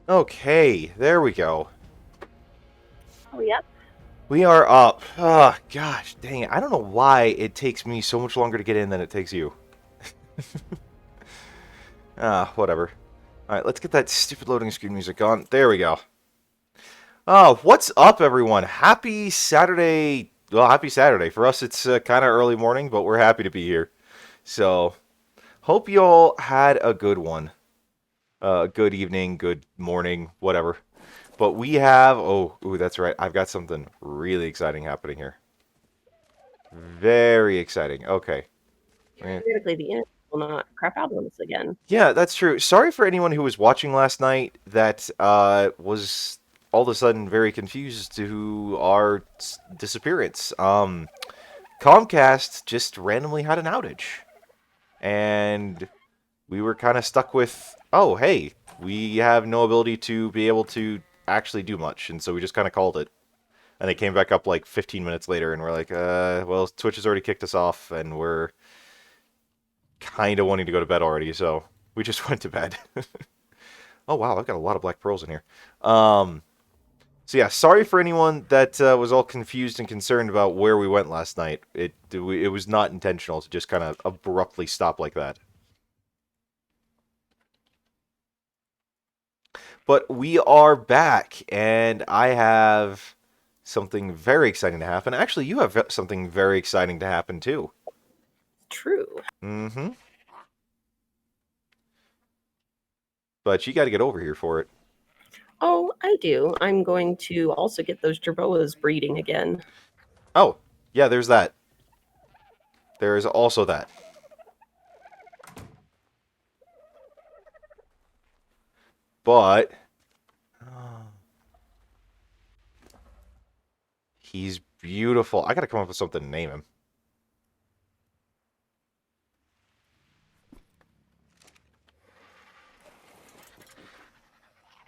Okay, there we go. Oh, yep. We are up. Oh, gosh, dang it. I don't know why it takes me so much longer to get in than it takes you. Whatever. Alright, let's get that stupid loading screen music on. There we go. What's up, everyone? Happy Saturday. Well, happy Saturday. For us, it's kind of early morning, but we're happy to be here. So, hope you all had a good one. Good evening, good morning, whatever. But we have, that's right. I've got something really exciting happening here. Very exciting. Okay. Theoretically, the internet will not crap out on us again. Yeah, that's true. Sorry for anyone who was watching last night that was all of a sudden very confused to our disappearance. Comcast just randomly had an outage, and we were kind of stuck with, oh, hey, we have no ability to be able to actually do much, and so we just kind of called it. And it came back up like 15 minutes later, and we're like, well, Twitch has already kicked us off, and we're kind of wanting to go to bed already, so we just went to bed. Oh wow, I've got a lot of black pearls in here. Um, so yeah, sorry for anyone that was all confused and concerned about where we went last night. It was not intentional to just kind of abruptly stop like that. But we are back, and I have something very exciting to happen. Actually, you have something very exciting to happen too. True. Mm-hmm. But you got to get over here for it. Oh, I do. I'm going to also get those jerboas breeding again. Oh, yeah, there's that. There is also that. But he's beautiful. I gotta come up with something to name him.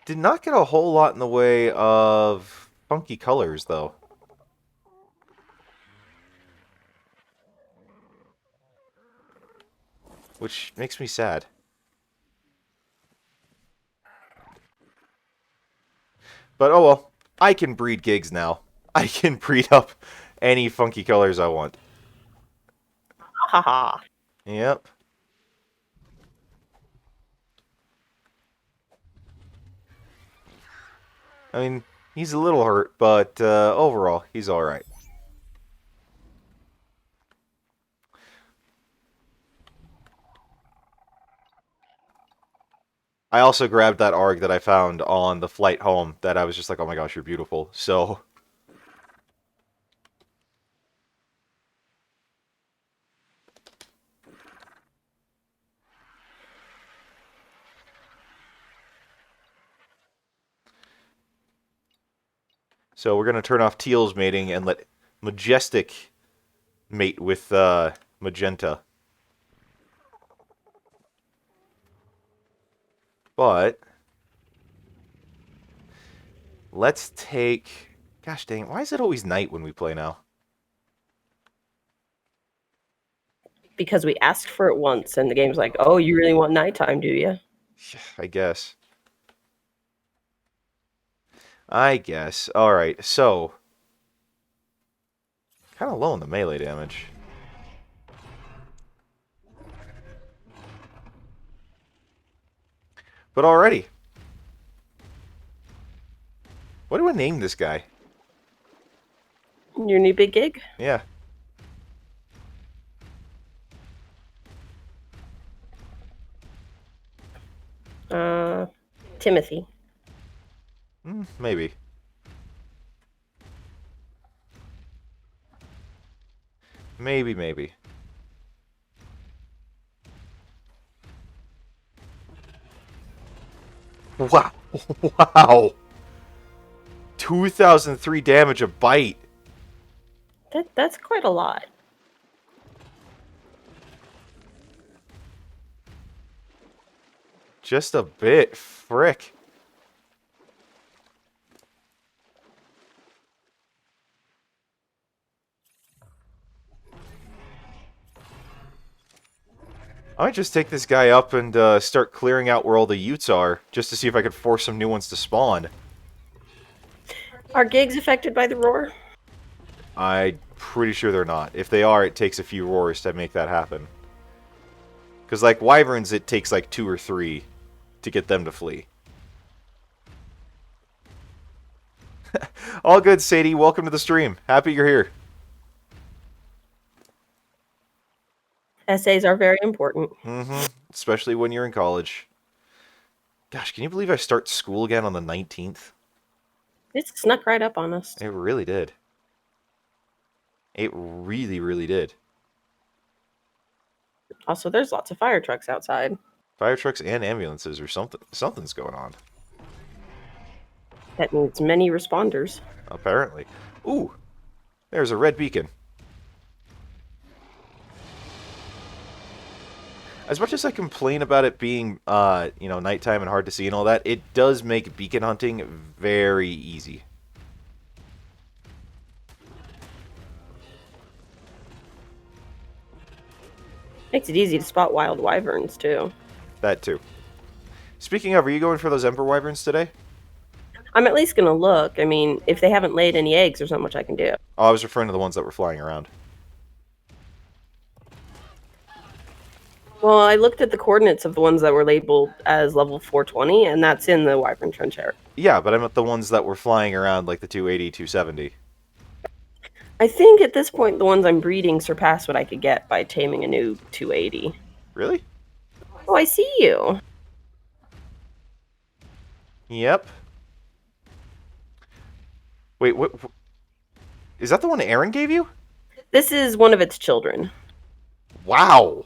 Did not get a whole lot in the way of funky colors, though. Which makes me sad. But oh well. I can breed gigs now. I can breed up any funky colors I want. Ha ha. Yep. I mean, he's a little hurt, but overall, he's alright. I also grabbed that ARG that I found on the flight home that I was just like, oh my gosh, you're beautiful. So we're going to turn off Teal's mating and let Majestic mate with Magenta. But let's take... Gosh dang it, why is it always night when we play now? Because we asked for it once, and the game's like, "Oh, you really want nighttime, do you?" I guess. I guess. Alright, so... Kind of low on the melee damage. But already. What do I name this guy? Your new big gig? Yeah. Uh, Timothy. Maybe. Maybe. Wow. Wow. 2003 damage a bite. That's quite a lot. Just a bit. Frick. I might just take this guy up and start clearing out where all the Utes are, just to see if I could force some new ones to spawn. Are gigs affected by the roar? I'm pretty sure they're not. If they are, it takes a few roars to make that happen. Because, like, wyverns, it takes, like, 2 or 3 to get them to flee. All good, Sadie. Welcome to the stream. Happy you're here. Essays are very important. Mm-hmm. Especially when you're in college. Gosh, can you believe I start school again on the 19th? It snuck right up on us. It really did. It really, really did. Also, there's lots of fire trucks outside. Fire trucks and ambulances or something. Something's going on. That means many responders. Apparently. Ooh! There's a red beacon. As much as I complain about it being, nighttime and hard to see and all that, it does make beacon hunting very easy. Makes it easy to spot wild wyverns, too. That too. Speaking of, are you going for those Emperor Wyverns today? I'm at least going to look. I mean, if they haven't laid any eggs, there's not much I can do. Oh, I was referring to the ones that were flying around. Well, I looked at the coordinates of the ones that were labeled as level 420, and that's in the Wyvern Trench area. Yeah, but I meant the ones that were flying around, like the 280, 270. I think at this point, the ones I'm breeding surpass what I could get by taming a new 280. Really? Oh, I see you. Yep. Wait, what? Is that the one Aaron gave you? This is one of its children. Wow!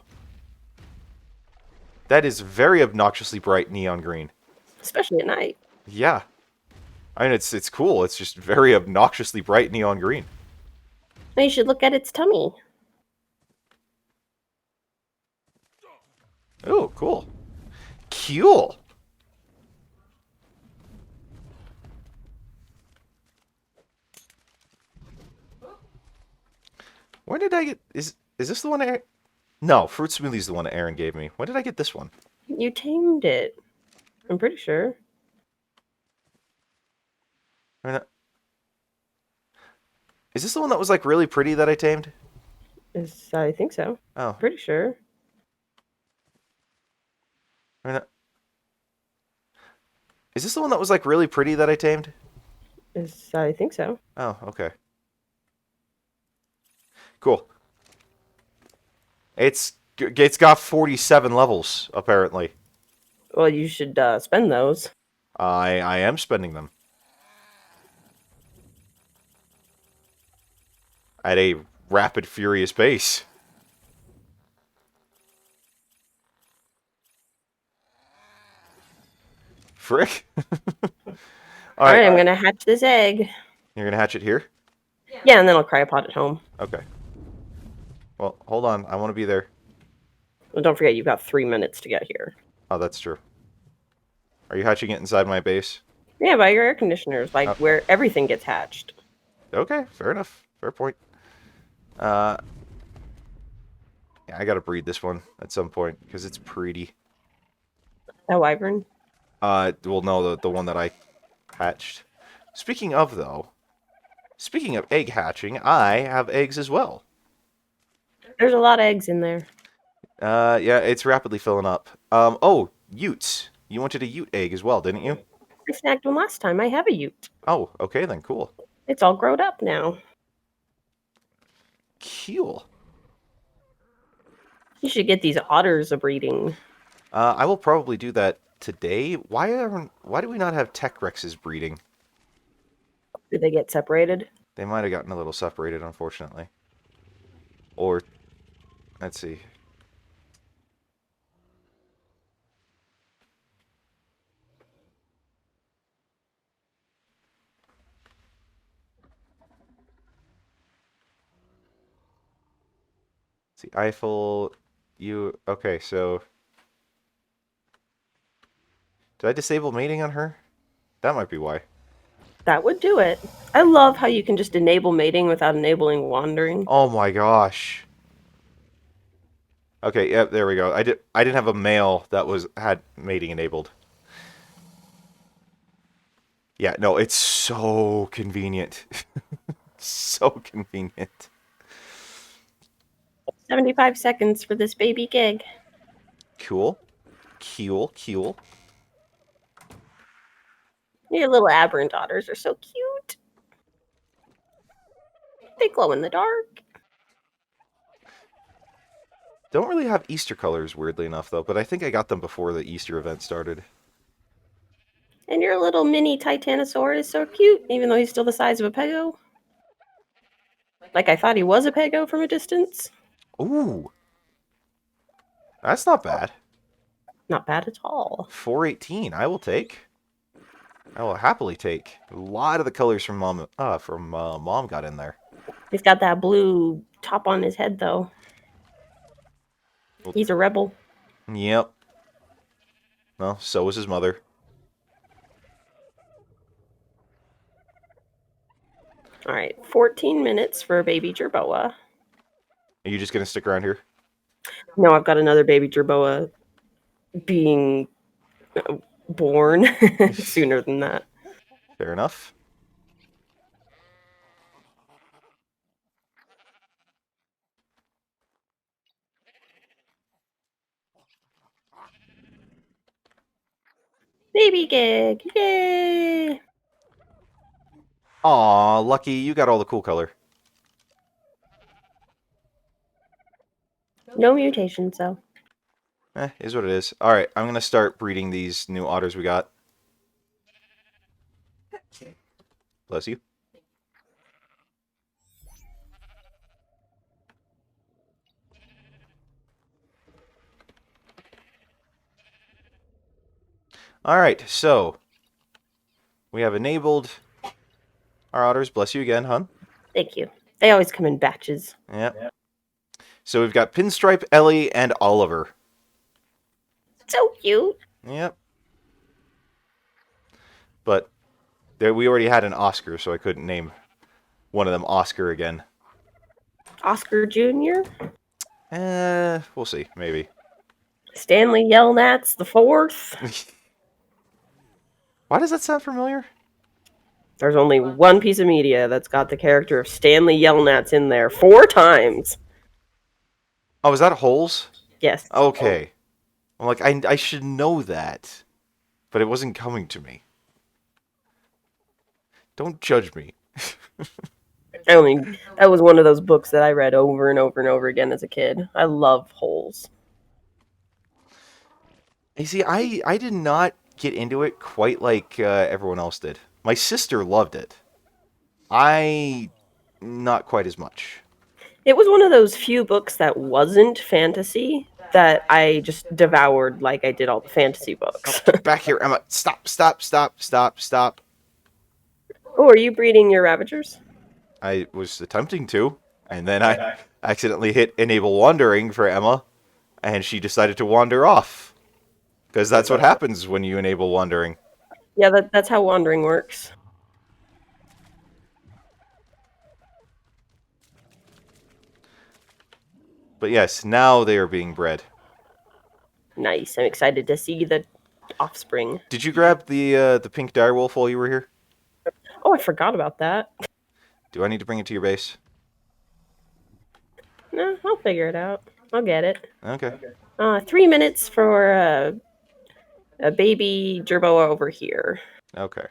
That is very obnoxiously bright neon green. Especially at night. Yeah. I mean, it's cool. It's just very obnoxiously bright neon green. Now you should look at its tummy. Oh, cool. Cool. When did I get... Is this the one Aaron... No, Fruit Smoothie's the one Aaron gave me. When did I get this one? You tamed it. I'm pretty sure. Is this the one that was, like, really pretty that I tamed? I think so. Oh. Pretty sure. Is this the one that was, like, really pretty that I tamed? I think so. Oh, okay. Cool. It's got 47 levels, apparently. Well, you should spend those. I am spending them. At a rapid, furious pace. Frick. Alright, I'm gonna hatch this egg. You're gonna hatch it here? Yeah, and then I'll cryopod it home. Okay. Well, hold on. I want to be there. Well, don't forget, you've got 3 minutes to get here. Oh, that's true. Are you hatching it inside my base? Yeah, by your air conditioners, like where everything gets hatched. Okay, fair enough. Fair point. Yeah, I gotta breed this one at some point because it's pretty. That wyvern? Well, no, the one that I hatched. Speaking of egg hatching, I have eggs as well. There's a lot of eggs in there. Yeah, it's rapidly filling up. Oh, Utes. You wanted a Ute egg as well, didn't you? I snagged one last time. I have a Ute. Oh, okay then, cool. It's all grown up now. Cool. You should get these otters a breeding. I will probably do that today. Why do we not have Tech Rexes breeding? Did they get separated? They might have gotten a little separated, unfortunately. Or, let's see. See, Eiffel, okay, so... Did I disable mating on her? That might be why. That would do it. I love how you can just enable mating without enabling wandering. Oh my gosh. Okay, yep, there we go. I didn't have a male that had mating enabled. Yeah, no, it's so convenient. So convenient. 75 seconds for this baby gig. Cool. Cool. Your little aberrant otters are so cute. They glow in the dark. Don't really have Easter colors, weirdly enough, though, but I think I got them before the Easter event started. And your little mini Titanosaur is so cute, even though he's still the size of a Pego. Like I thought he was a Pego from a distance. Ooh. That's not bad. Not bad at all. 418, I will take. I will happily take. A lot of the colors from Mom got in there. He's got that blue top on his head, though. He's a rebel. Yep. Well, so was his mother. All right, 14 minutes for baby Jerboa. Are you just gonna stick around here? No, I've got another baby Jerboa being born sooner than that. Fair enough. Baby gig! Yay! Aw, Lucky, you got all the cool color. No mutations, though. Is what it is. Alright, I'm gonna start breeding these new otters we got. Bless you. Alright, so we have enabled our otters. Bless you again, hun. Thank you. They always come in batches. Yep. So we've got Pinstripe, Ellie, and Oliver. So cute. Yep. But we already had an Oscar, so I couldn't name one of them Oscar again. Oscar Jr. We'll see. Maybe. Stanley Yelnats the fourth. Why does that sound familiar? There's only one piece of media that's got the character of Stanley Yelnats in there 4 times. Oh, is that Holes? Yes. Okay. I'm like, I should know that. But it wasn't coming to me. Don't judge me. I mean, that was one of those books that I read over and over and over again as a kid. I love Holes. You see, I did not get into it quite like everyone else did. My sister loved it. I not quite as much. It was one of those few books that wasn't fantasy that I just devoured like I did all the fantasy books. Get back here, Emma. Stop. Oh, are you breeding your Ravagers? I was attempting to, and then I accidentally hit Enable Wandering for Emma, and she decided to wander off. Because that's what happens when you enable Wandering. Yeah, that's how wandering works. But yes, now they are being bred. Nice. I'm excited to see the offspring. Did you grab the pink direwolf while you were here? Oh, I forgot about that. Do I need to bring it to your base? No, I'll figure it out. I'll get it. Okay. 3 minutes for a baby Jerboa over here. Okay.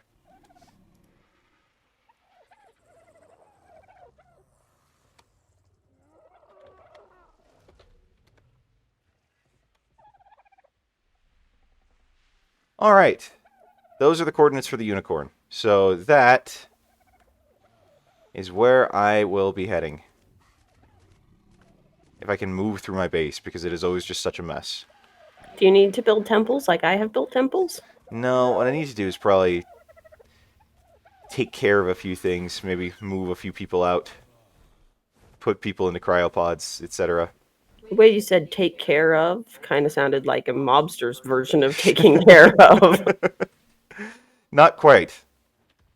All right. Those are the coordinates for the unicorn. So that is where I will be heading. If I can move through my base, because it is always just such a mess. Do you need to build temples like I have built temples? No, what I need to do is probably take care of a few things, maybe move a few people out, put people into cryopods, etc. The way you said take care of kind of sounded like a mobster's version of taking care of. Not quite.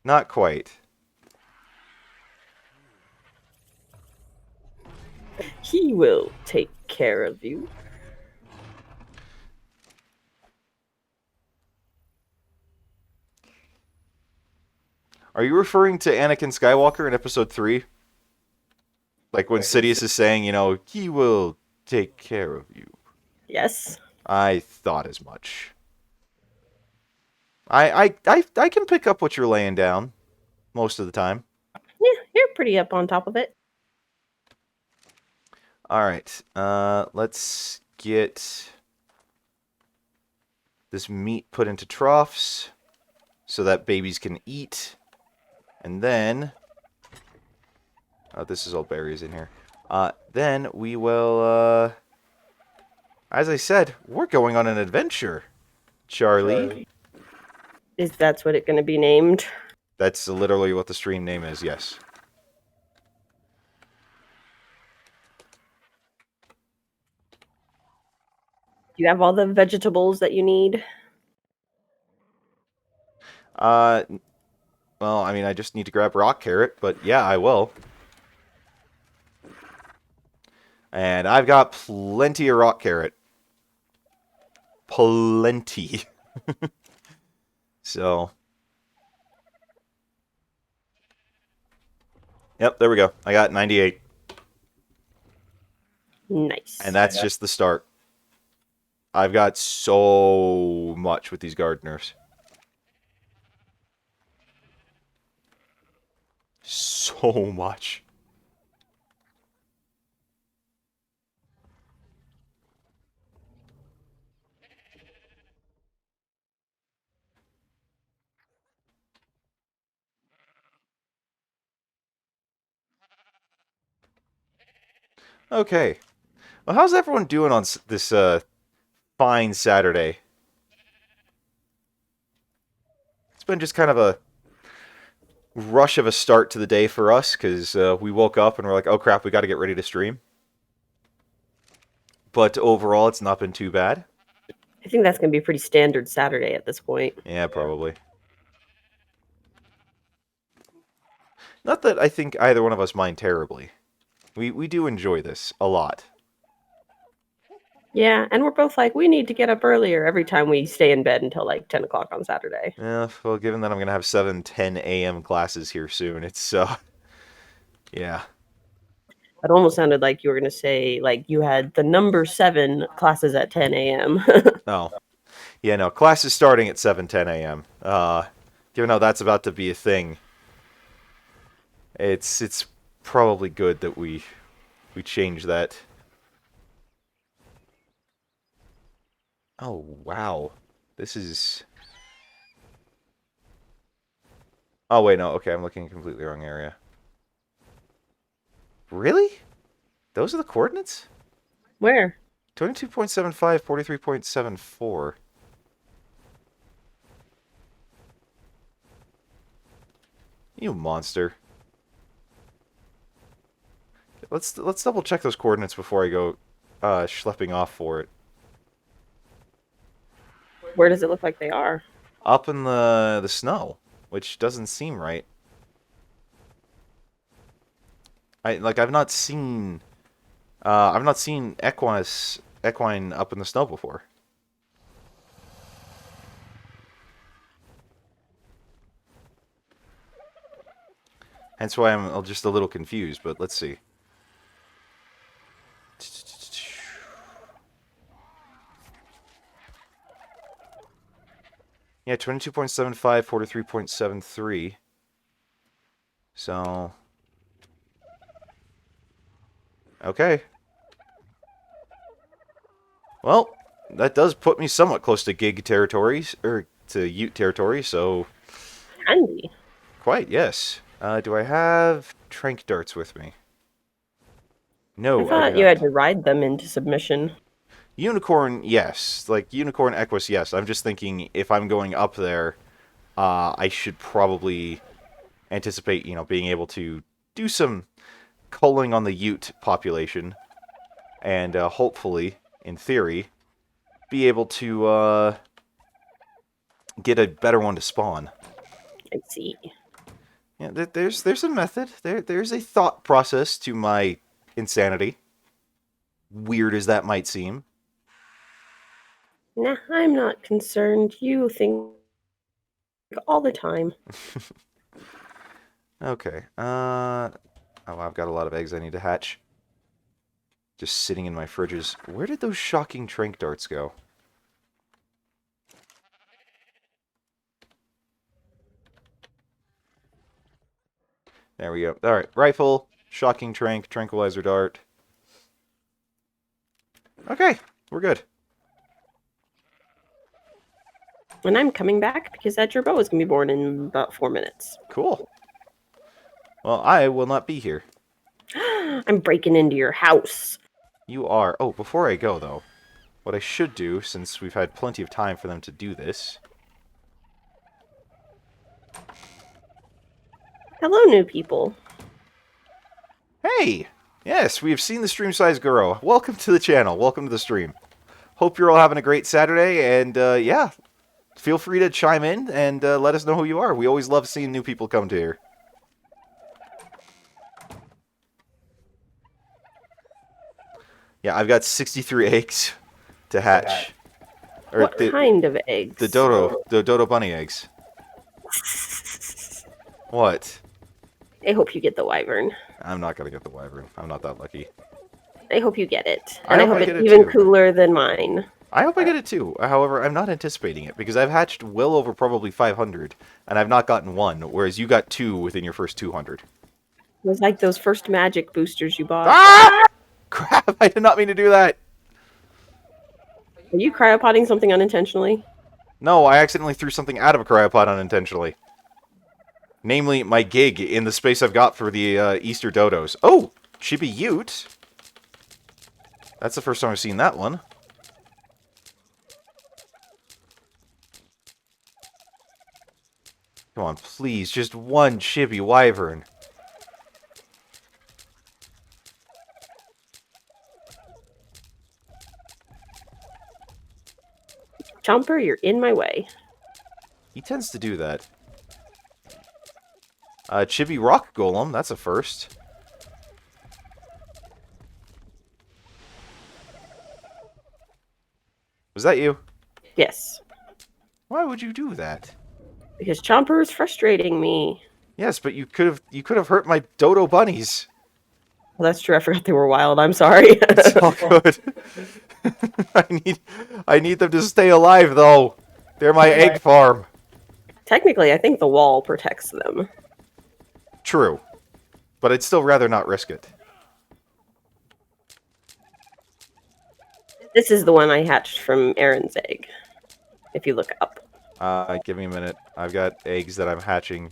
Not quite. He will take care of you. Are you referring to Anakin Skywalker in Episode 3? Like when Sidious is saying, he will take care of you. Yes. I thought as much. I can pick up what you're laying down most of the time. Yeah, you're pretty up on top of it. Alright, let's get this meat put into troughs so that babies can eat. And then... Oh, this is all berries in here. Then we will, as I said, we're going on an adventure, Charlie. Is that's what it's going to be named? That's literally what the stream name is, yes. Do you have all the vegetables that you need? Well, I mean, I just need to grab rock carrot, but yeah, I will. And I've got plenty of rock carrot. Plenty. So. Yep, there we go. I got 98. Nice. And that's just the start. I've got so much with these gardeners. So much. Okay. Well, how's everyone doing on this fine Saturday? It's been just kind of a rush of a start to the day for us, because we woke up and we're like, oh crap, we got to get ready to stream. But overall, it's not been too bad. I think that's going to be pretty standard Saturday at this point. Yeah, probably. Not that I think either one of us mind terribly. We do enjoy this a lot. Yeah, and we're both like, we need to get up earlier every time we stay in bed until like 10 o'clock on Saturday. Yeah, well, given that I'm going to have 7:10 a.m. classes here soon, it's, yeah. It almost sounded like you were going to say, like, you had the number 7 classes at 10 a.m. Oh. Yeah, no, class is starting at 7:10 a.m. Given how that's about to be a thing, it's probably good that we change that. Oh, wow. This is... Oh, wait, no. Okay, I'm looking at a completely wrong area. Really? Those are the coordinates? Where? 22.75, 43.74. You monster. Let's double check those coordinates before I go schlepping off for it. Where does it look like they are? Up in the snow, which doesn't seem right. I've not seen equine up in the snow before. Hence why I'm just a little confused, but let's see. Yeah, 22.75, 43.73. So... Okay. Well, that does put me somewhat close to gig territories, or to Ute territory, so... Handy. Quite, yes. Do I have trank darts with me? No, I I thought do you not. had to ride them into submission. Unicorn, yes. Like, Unicorn Equus, yes. I'm just thinking, if I'm going up there, I should probably anticipate, being able to do some culling on the Ute population. And hopefully, in theory, be able to get a better one to spawn. I see. Yeah, there's a method. There's a thought process to my insanity. weird as that might seem. Nah, I'm not concerned. You think all the time. Okay. Oh, I've got a lot of eggs I need to hatch. Just sitting in my fridges. Where did those shocking trank darts go? There we go. Alright, rifle, shocking trank, tranquilizer dart. Okay, we're good. And I'm coming back because that gerbo is going to be born in about 4 minutes. Cool. Well, I will not be here. I'm breaking into your house. You are. Oh, before I go, though, what I should do, since we've had plenty of time for them to do this... Hello, new people. Hey! Yes, we have seen the stream size grow. Welcome to the channel. Welcome to the stream. Hope you're all having a great Saturday, and yeah, feel free to chime in and let us know who you are. We always love seeing new people come to here. Yeah, I've got 63 eggs to hatch. Or What kind of eggs? The dodo bunny eggs. What? I hope you get the wyvern. I'm not gonna get the wyvern. I'm not that lucky. I hope you get it. I And I hope hope I get it's it even too. cooler than mine. I hope I get it too. However, I'm not anticipating it because I've hatched well over probably 500, and I've not gotten one, whereas you got 2 within your first 200. It was like those first magic boosters you bought. Ah! Crap! I did not mean to do that. Are you cryopotting something unintentionally? No, I accidentally threw something out of a cryopod unintentionally. Namely, my gig in the space I've got for the Easter dodos. Oh! Chibi Ute! That's the first time I've seen that one. Come on, please, just one chibi wyvern. Chomper, you're in my way. He tends to do that. Chibi Rock Golem, that's a first. Was that you? Yes. Why would you do that? Because Chomper is frustrating me. Yes, but you could have hurt my dodo bunnies. Well, that's true. I forgot they were wild. I'm sorry. It's all good. I need them to stay alive though. They're my egg farm. Technically, I think the wall protects them. True. But I'd still rather not risk it. This is the one I hatched from Aaron's egg. If you look up. Give me a minute. I've got eggs that I'm hatching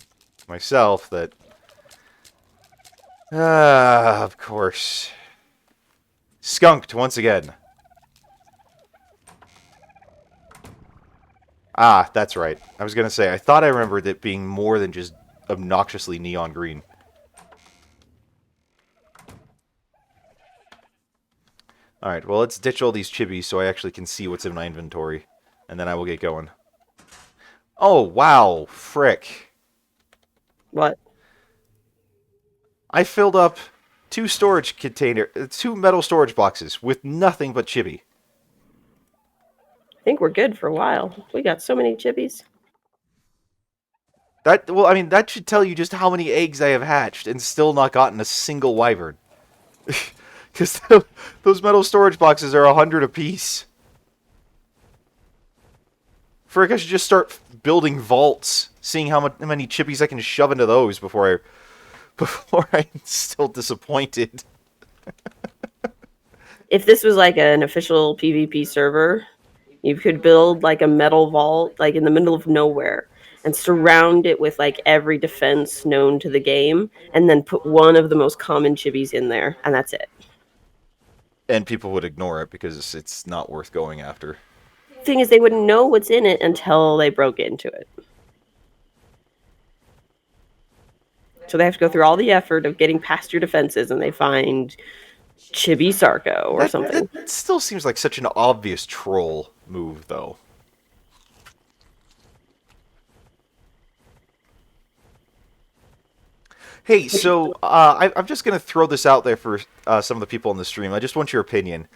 myself that... of course. Skunked once again. Ah, that's right. I was going to say, I thought I remembered it being more than just obnoxiously neon green. Alright, well, let's ditch all these chibis so I actually can see what's in my inventory. And then I will get going. Oh, wow. Frick. What? I filled up 2 metal storage boxes with nothing but chibi. I think we're good for a while. We got so many chibis. Well, I mean, that should tell you just how many eggs I have hatched and still not gotten a single wyvern. Because those metal storage boxes are 100 apiece. Frick, I should just start building vaults, seeing how many chippies I can shove into those before I'm still disappointed. If this was like an official PvP server, you could build like a metal vault like in the middle of nowhere and surround it with like every defense known to the game and then put one of the most common chibis in there and that's it. And people would ignore it because it's not worth going after. Thing is, they wouldn't know what's in it until they broke into it. So they have to go through all the effort of getting past your defenses and they find Chibi Sarko or something. That still seems like such an obvious troll move, though. Hey, so I'm just gonna throw this out there for some of the people on the stream. I just want your opinion.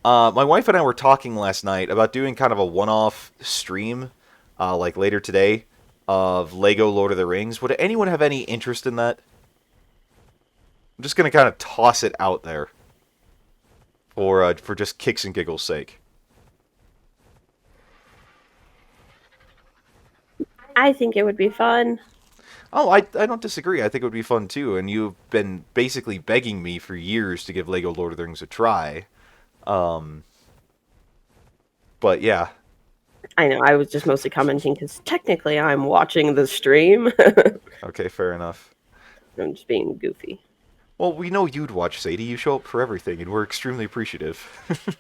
My wife and I were talking last night about doing kind of a one-off stream, like later today, of Lego Lord of the Rings. Would anyone have any interest in that? I'm just gonna kind of toss it out there for just kicks and giggles' sake. I think it would be fun. Oh, I don't disagree. I think it would be fun too. And you've been basically begging me for years to give Lego Lord of the Rings a try. Um, but yeah, I know. I was just mostly commenting because technically I'm watching the stream. okay, fair enough. I'm just being goofy. Well, we know you'd watch, Sadie. You show up for everything, and we're extremely appreciative.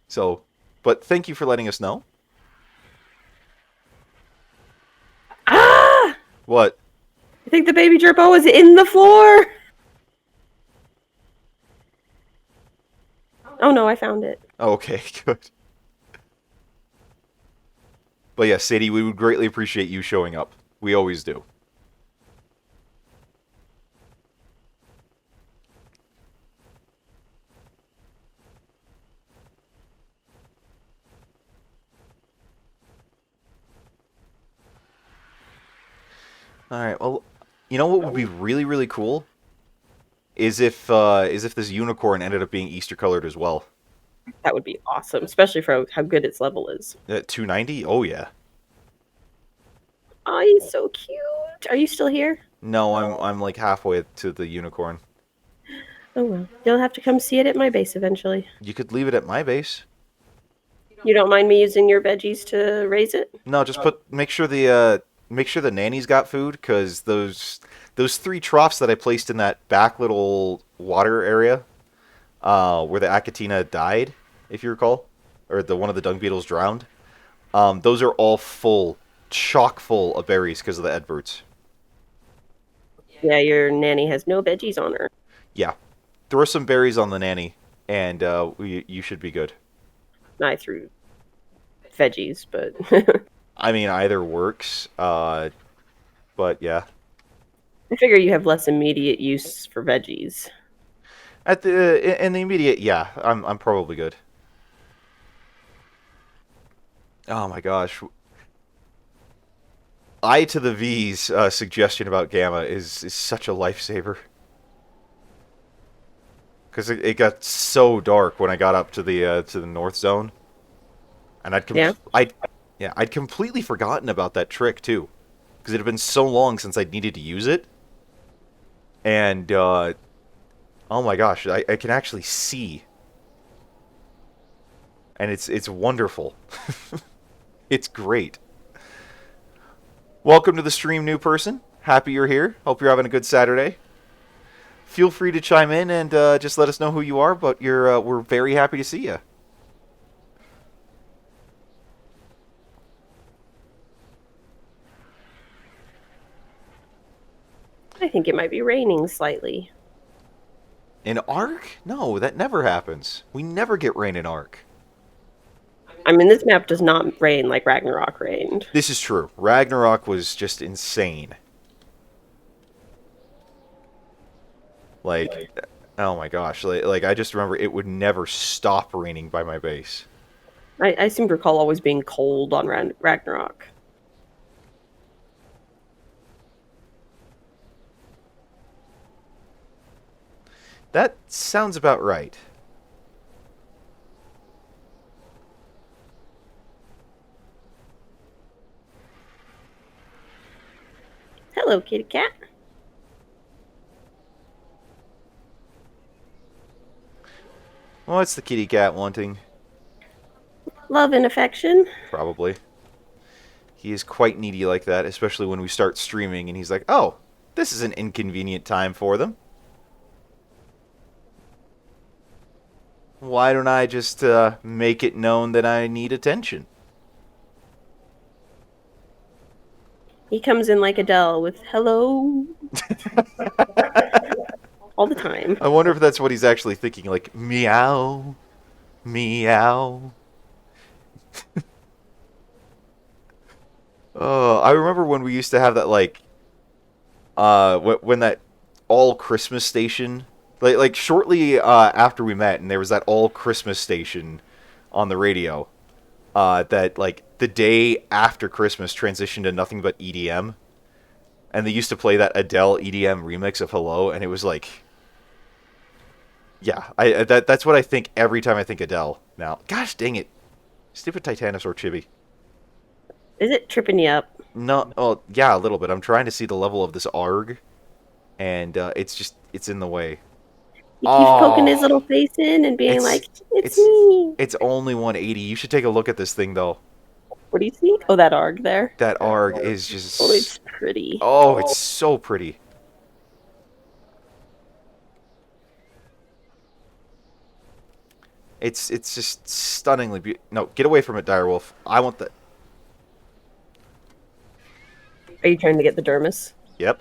So, but thank you for letting us know. Ah! What? I think the baby gerbil was in the floor. Oh no, I found it. Oh, okay, good. But yeah, Sadie, we would greatly appreciate you showing up. We always do. All right. Well, you know what would be really, really cool is if this unicorn ended up being Easter colored as well. That would be awesome, especially for how good its level is. At 290? Oh yeah. Oh, he's so cute. Are you still here? No, I'm like halfway to the unicorn. Oh well. You'll have to come see it at my base eventually. You could leave it at my base. You don't mind me using your veggies to raise it? No, just make sure the nanny's got food, because those three troughs that I placed in that back little water area, where the Achatina died, if you recall, or the one of the dung beetles drowned. Those are all full, chock full of berries because of the Edwards. Yeah, your nanny has no veggies on her. Yeah, throw some berries on the nanny, and you should be good. I threw veggies, but I mean, either works. But yeah, I figure you have less immediate use for veggies. at in the immediate, yeah, I'm probably good. Oh my gosh, I to the V's suggestion about Gamma is such a lifesaver. Because it got so dark when I got up to the North Zone, and Yeah. I'd completely forgotten about that trick too, because it had been so long since I'd needed to use it, and oh my gosh, I can actually see, and it's wonderful. It's great. Welcome to the stream, new person. Happy you're here. Hope you're having a good Saturday. Feel free to chime in and just let us know who you are, but we're very happy to see you. I think it might be raining slightly. In Ark? No, that never happens. We never get rain in Ark. I mean, this map does not rain like Ragnarok rained. This is true. Ragnarok was just insane. Like, oh my gosh. Like I just remember it would never stop raining by my base. I seem to recall always being cold on Ragnarok. That sounds about right. Hello, kitty cat. What's the kitty cat wanting? Love and affection. Probably. He is quite needy like that, especially when we start streaming and he's like, oh, this is an inconvenient time for them. Why don't I just make it known that I need attention? He comes in like Adele with hello all the time. I wonder if that's what he's actually thinking, like, meow, meow. Oh, I remember when we used to have that, like, when that all Christmas station, like shortly after we met, and there was that all Christmas station on the radio. That like the day after Christmas transitioned to nothing but EDM, and they used to play that Adele EDM remix of Hello, and it was like, yeah, that's what I think every time I think Adele. Now, gosh dang it, stupid Titanosaur chibi. Is it tripping you up? No, oh yeah, a little bit. I'm trying to see the level of this ARG, and it's in the way. He keeps poking his Oh, little face in and being it's like, "It's it's me." it's only 180. You should take a look at this thing though. What do you see? Oh, that arg there. That ARG is Oh, just, it's pretty. oh, it's so pretty. It's just stunningly beautiful. No, get away from it, Direwolf. I want the. Are you trying to get the dermis? Yep.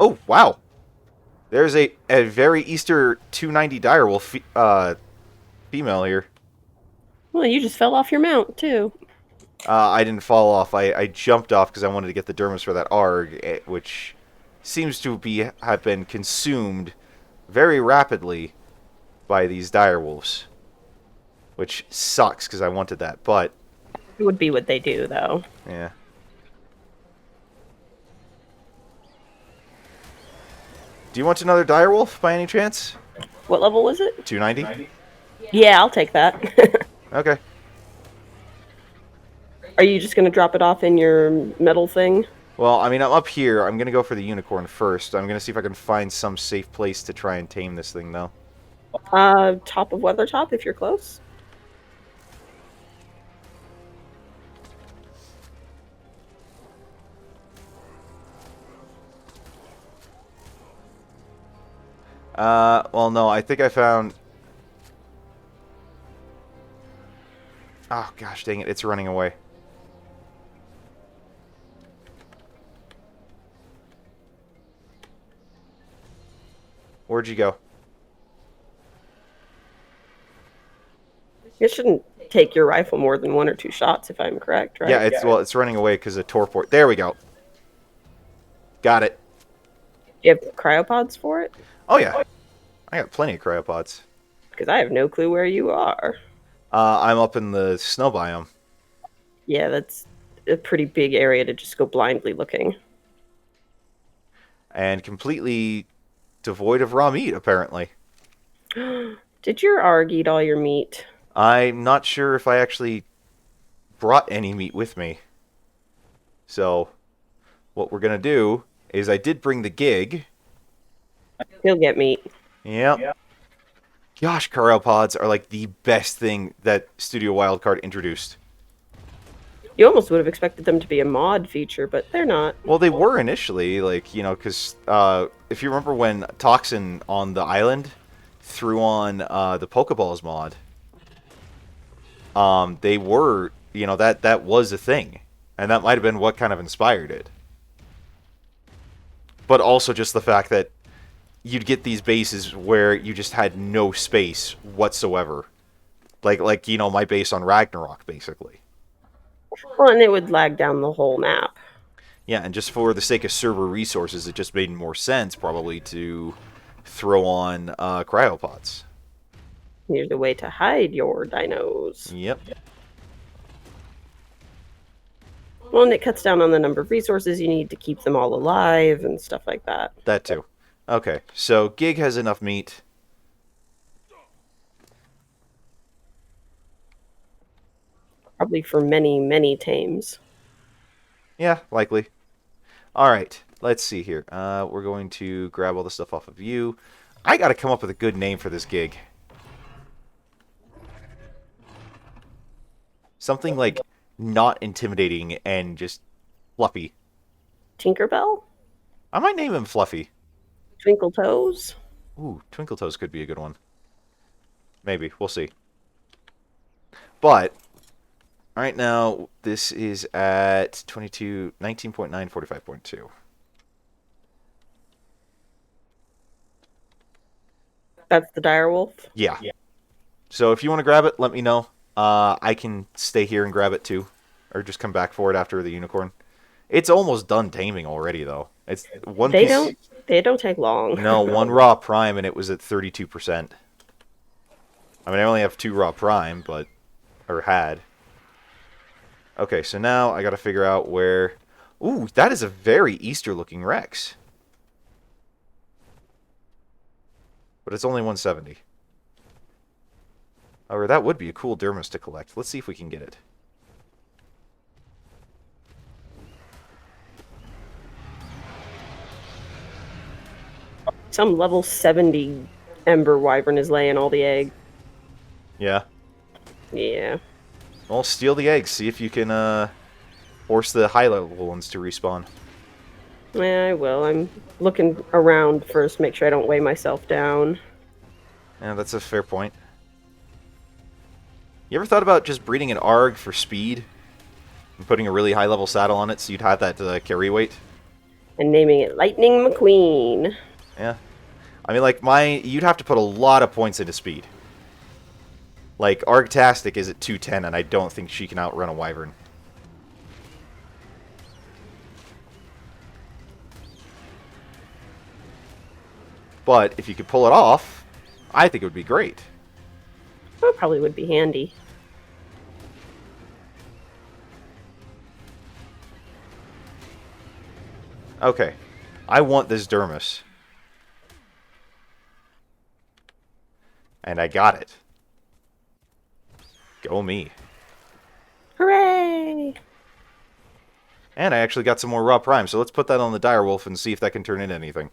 Oh wow. There's a very Easter 290 Direwolf female here. Well, you just fell off your mount too. I didn't fall off. I jumped off because I wanted to get the dermis for that ARG, which seems to have been consumed very rapidly by these direwolves, which sucks because I wanted that. But It would be what they do, though. yeah. Do you want another direwolf by any chance? What level was it? 290. Yeah, I'll take that. Okay. Are you just gonna drop it off in your metal thing? Well, I mean, I'm up here. I'm gonna go for the unicorn first. I'm gonna see if I can find some safe place to try and tame this thing, though. Top of Weathertop if you're close. Well, no, I think I found... Oh, gosh dang it, it's running away. Where'd you go? It shouldn't take your rifle more than 1 or 2 shots, if I'm correct, right? Yeah, it's running away because of torport. There we go. Got it. Do you have cryopods for it? Oh, yeah. I got plenty of cryopods. Because I have no clue where you are. I'm up in the snow biome. Yeah, that's a pretty big area to just go blindly looking. And completely devoid of raw meat, apparently. Did your ARG eat all your meat? I'm not sure if I actually brought any meat with me. So, what we're going to do is I did bring the gig. He'll get meat. Yep. Gosh, cryopods are like the best thing that Studio Wildcard introduced. You almost would have expected them to be a mod feature, but they're not. Well, they were initially, like, you know, because if you remember when Toxin on the island threw on the Pokeballs mod, they were, you know, that was a thing. And that might have been what kind of inspired it. But also just the fact that you'd get these bases where you just had no space whatsoever. Like you know, my base on Ragnarok, basically. Well, and it would lag down the whole map. Yeah, and just for the sake of server resources, it just made more sense, probably, to throw on cryopods. Here's a way to hide your dinos. Yep. Well, and it cuts down on the number of resources you need to keep them all alive and stuff like that. That too. Okay, so Gig has enough meat. Probably for many, many tames. Yeah, likely. Alright, let's see here. We're going to grab all the stuff off of you. I gotta come up with a good name for this gig. Something like not intimidating and just fluffy. Tinkerbell? I might name him Fluffy. Twinkle Toes? Ooh, Twinkle Toes could be a good one. Maybe, we'll see. But right now, this is at 19.9, 45.2. That's the direwolf. Yeah. So if you want to grab it, let me know. I can stay here and grab it too, or just come back for it after the unicorn. It's almost done taming already, though. It's one They piece. don't take long. No, one raw prime, and it was at 32%. I mean, I only have 2 raw prime, but or had. Okay, so now I got to figure out where. Ooh, that is a very Easter-looking Rex. But it's only 170. Or that would be a cool Dermis to collect. Let's see if we can get it. Some level 70 Ember Wyvern is laying all the eggs. Yeah. Yeah. Well, steal the eggs. See if you can force the high-level ones to respawn. Yeah, I will. I'm looking around first, make sure I don't weigh myself down. Yeah, that's a fair point. You ever thought about just breeding an Arg for speed? And putting a really high-level saddle on it so you'd have that carry weight? And naming it Lightning McQueen. Yeah. I mean, like, you'd have to put a lot of points into speed. Like, Argtastic is at 210, and I don't think she can outrun a Wyvern. But if you could pull it off, I think it would be great. That probably would be handy. Okay. I want this Dermis. And I got it. Go me. Hooray! And I actually got some more raw prime, so let's put that on the direwolf and see if that can turn into anything.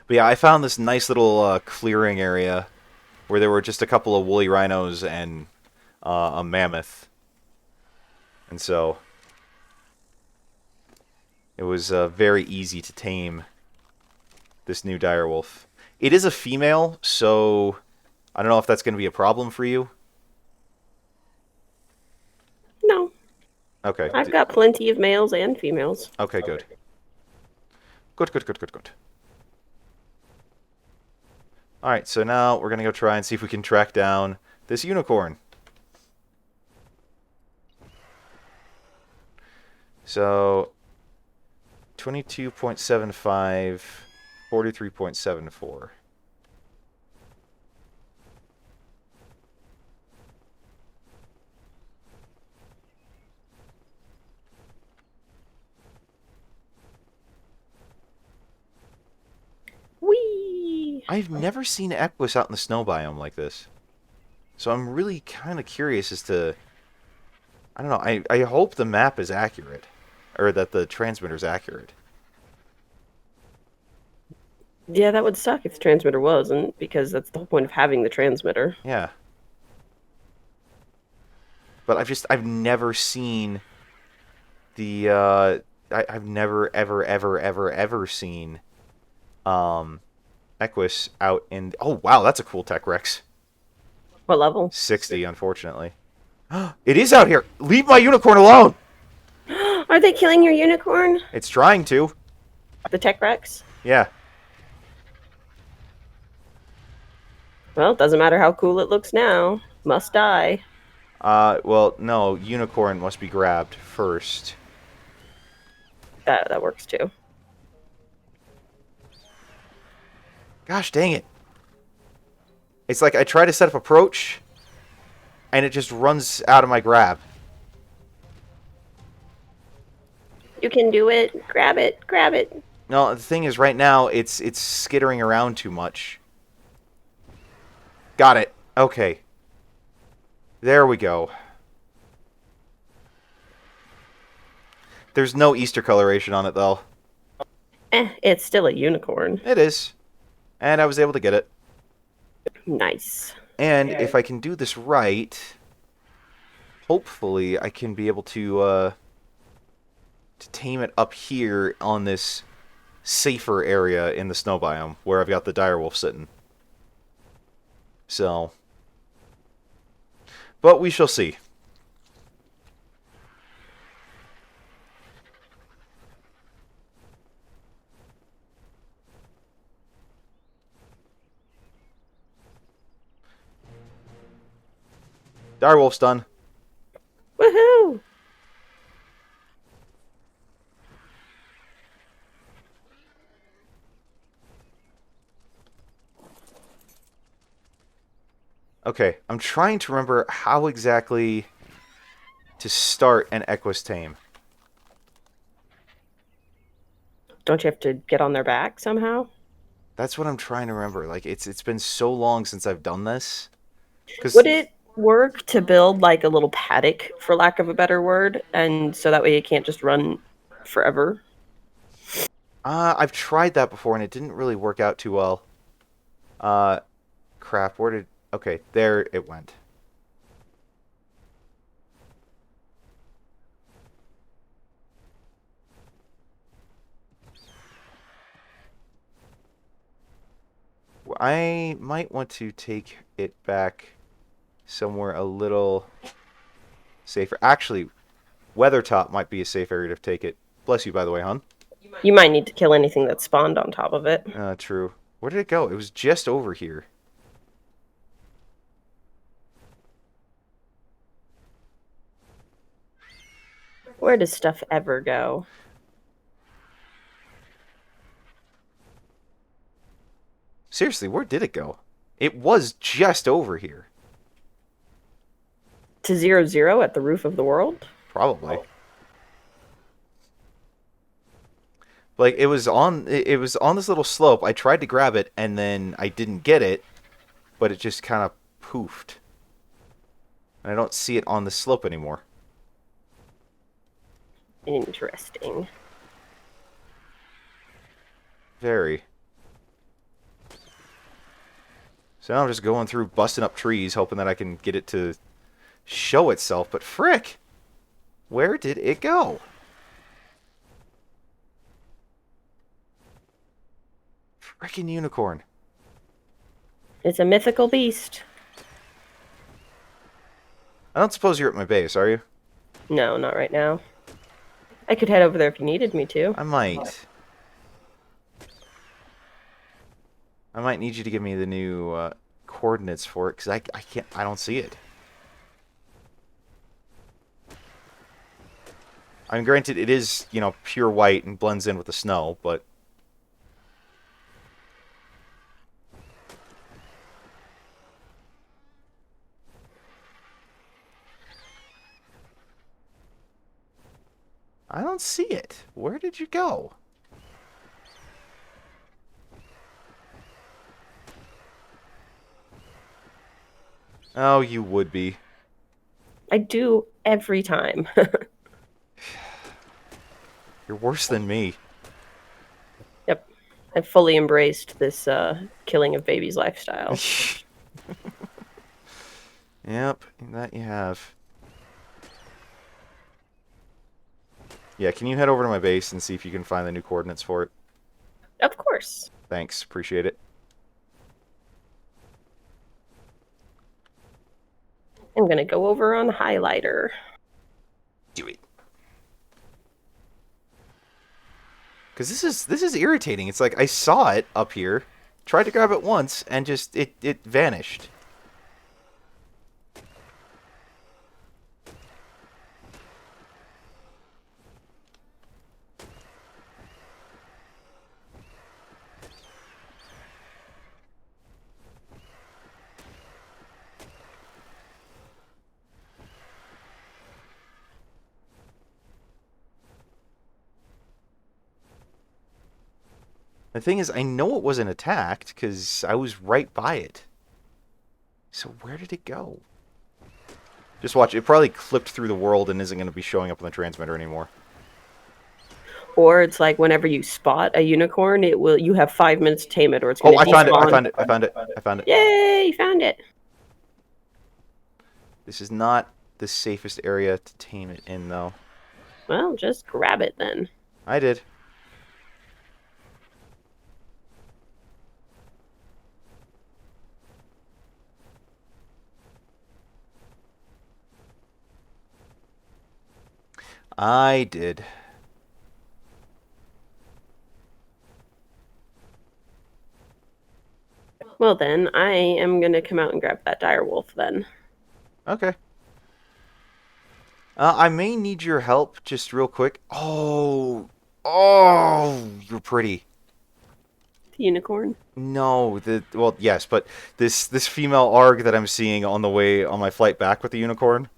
But yeah, I found this nice little clearing area where there were just a couple of woolly rhinos and a mammoth. And so it was very easy to tame this new direwolf. It is a female, so I don't know if that's going to be a problem for you. No. Okay. I've got plenty of males and females. Okay, good. Good. Alright, so now we're going to go try and see if we can track down this unicorn. So, 22.75, 43.74. Whee! I've never seen Equus out in the snow biome like this. So I'm really kind of curious as to... I don't know, I hope the map is accurate. Or that the transmitter's accurate. Yeah, that would suck if the transmitter wasn't, because that's the whole point of having the transmitter. Yeah. But I've never seen the, I've never, ever seen, Equus out in, oh wow, that's a cool tech Rex. What level? 60, unfortunately. It is out here! Leave my unicorn alone! Are they killing your unicorn? It's trying to. The Tech Rex? Yeah. Well, it doesn't matter how cool it looks now. Must die. Well, no, unicorn must be grabbed first. That works too. Gosh dang it. It's like I try to set up approach, and it just runs out of my grab. You can do it. Grab it. Grab it. No, the thing is, right now, it's skittering around too much. Got it. Okay. There we go. There's no Easter coloration on it, though. It's still a unicorn. It is. And I was able to get it. Nice. And if I can do this right, hopefully I can be able to tame it up here on this safer area in the snow biome where I've got the direwolf sitting. So, but we shall see. Direwolf's done. Woohoo! Okay, I'm trying to remember how exactly to start an Equus tame. Don't you have to get on their back somehow? That's what I'm trying to remember. Like it's been so long since I've done this. Cause Would it work to build like a little paddock, for lack of a better word, and so that way it can't just run forever? I've tried that before and it didn't really work out too well. Uh, crap. Where did? Okay, there it went. I might want to take it back somewhere a little safer. Actually, Weathertop might be a safe area to take it. Bless you, by the way, hon. You might need to kill anything that spawned on top of it. True. Where did it go? It was just over here. Where does stuff ever go? Seriously, where did it go? It was just over here. To 0-0 at the roof of the world? Probably. Like it was on this little slope. I tried to grab it and then I didn't get it, but it just kind of poofed. And I don't see it on the slope anymore. Interesting. Very. So now I'm just going through busting up trees hoping that I can get it to show itself, but frick! Where did it go? Frickin' unicorn. It's a mythical beast. I don't suppose you're at my base, are you? No, not right now. I could head over there if you needed me to. I might. I might need you to give me the new coordinates for it, because I can't, I don't see it. I mean, granted, it is, pure white and blends in with the snow, but... I don't see it. Where did you go? Oh, you would be. I do every time. You're worse than me. Yep. I've fully embraced this killing of babies lifestyle. Yep, that you have. Yeah, can you head over to my base and see if you can find the new coordinates for it? Of course. Thanks, appreciate it. I'm going to go over on highlighter. Do it. Because this is irritating. It's like I saw it up here, tried to grab it once, and just it vanished. The thing is, I know it wasn't attacked because I was right by it. So where did it go? Just watch. It probably clipped through the world and isn't going to be showing up on the transmitter anymore. Or it's like whenever you spot a unicorn, you have 5 minutes to tame it, or it's going Oh, to I found it. I despawn. found it. I found it. I found it. Yay, you found it. This is not the safest area to tame it in, though. Well, just grab it then. I did. I did. Well then, I am going to come out and grab that dire wolf then. Okay. I may need your help just real quick. Oh, you're pretty. The unicorn. No, well, yes, but this female Arg that I'm seeing on the way on my flight back with the unicorn.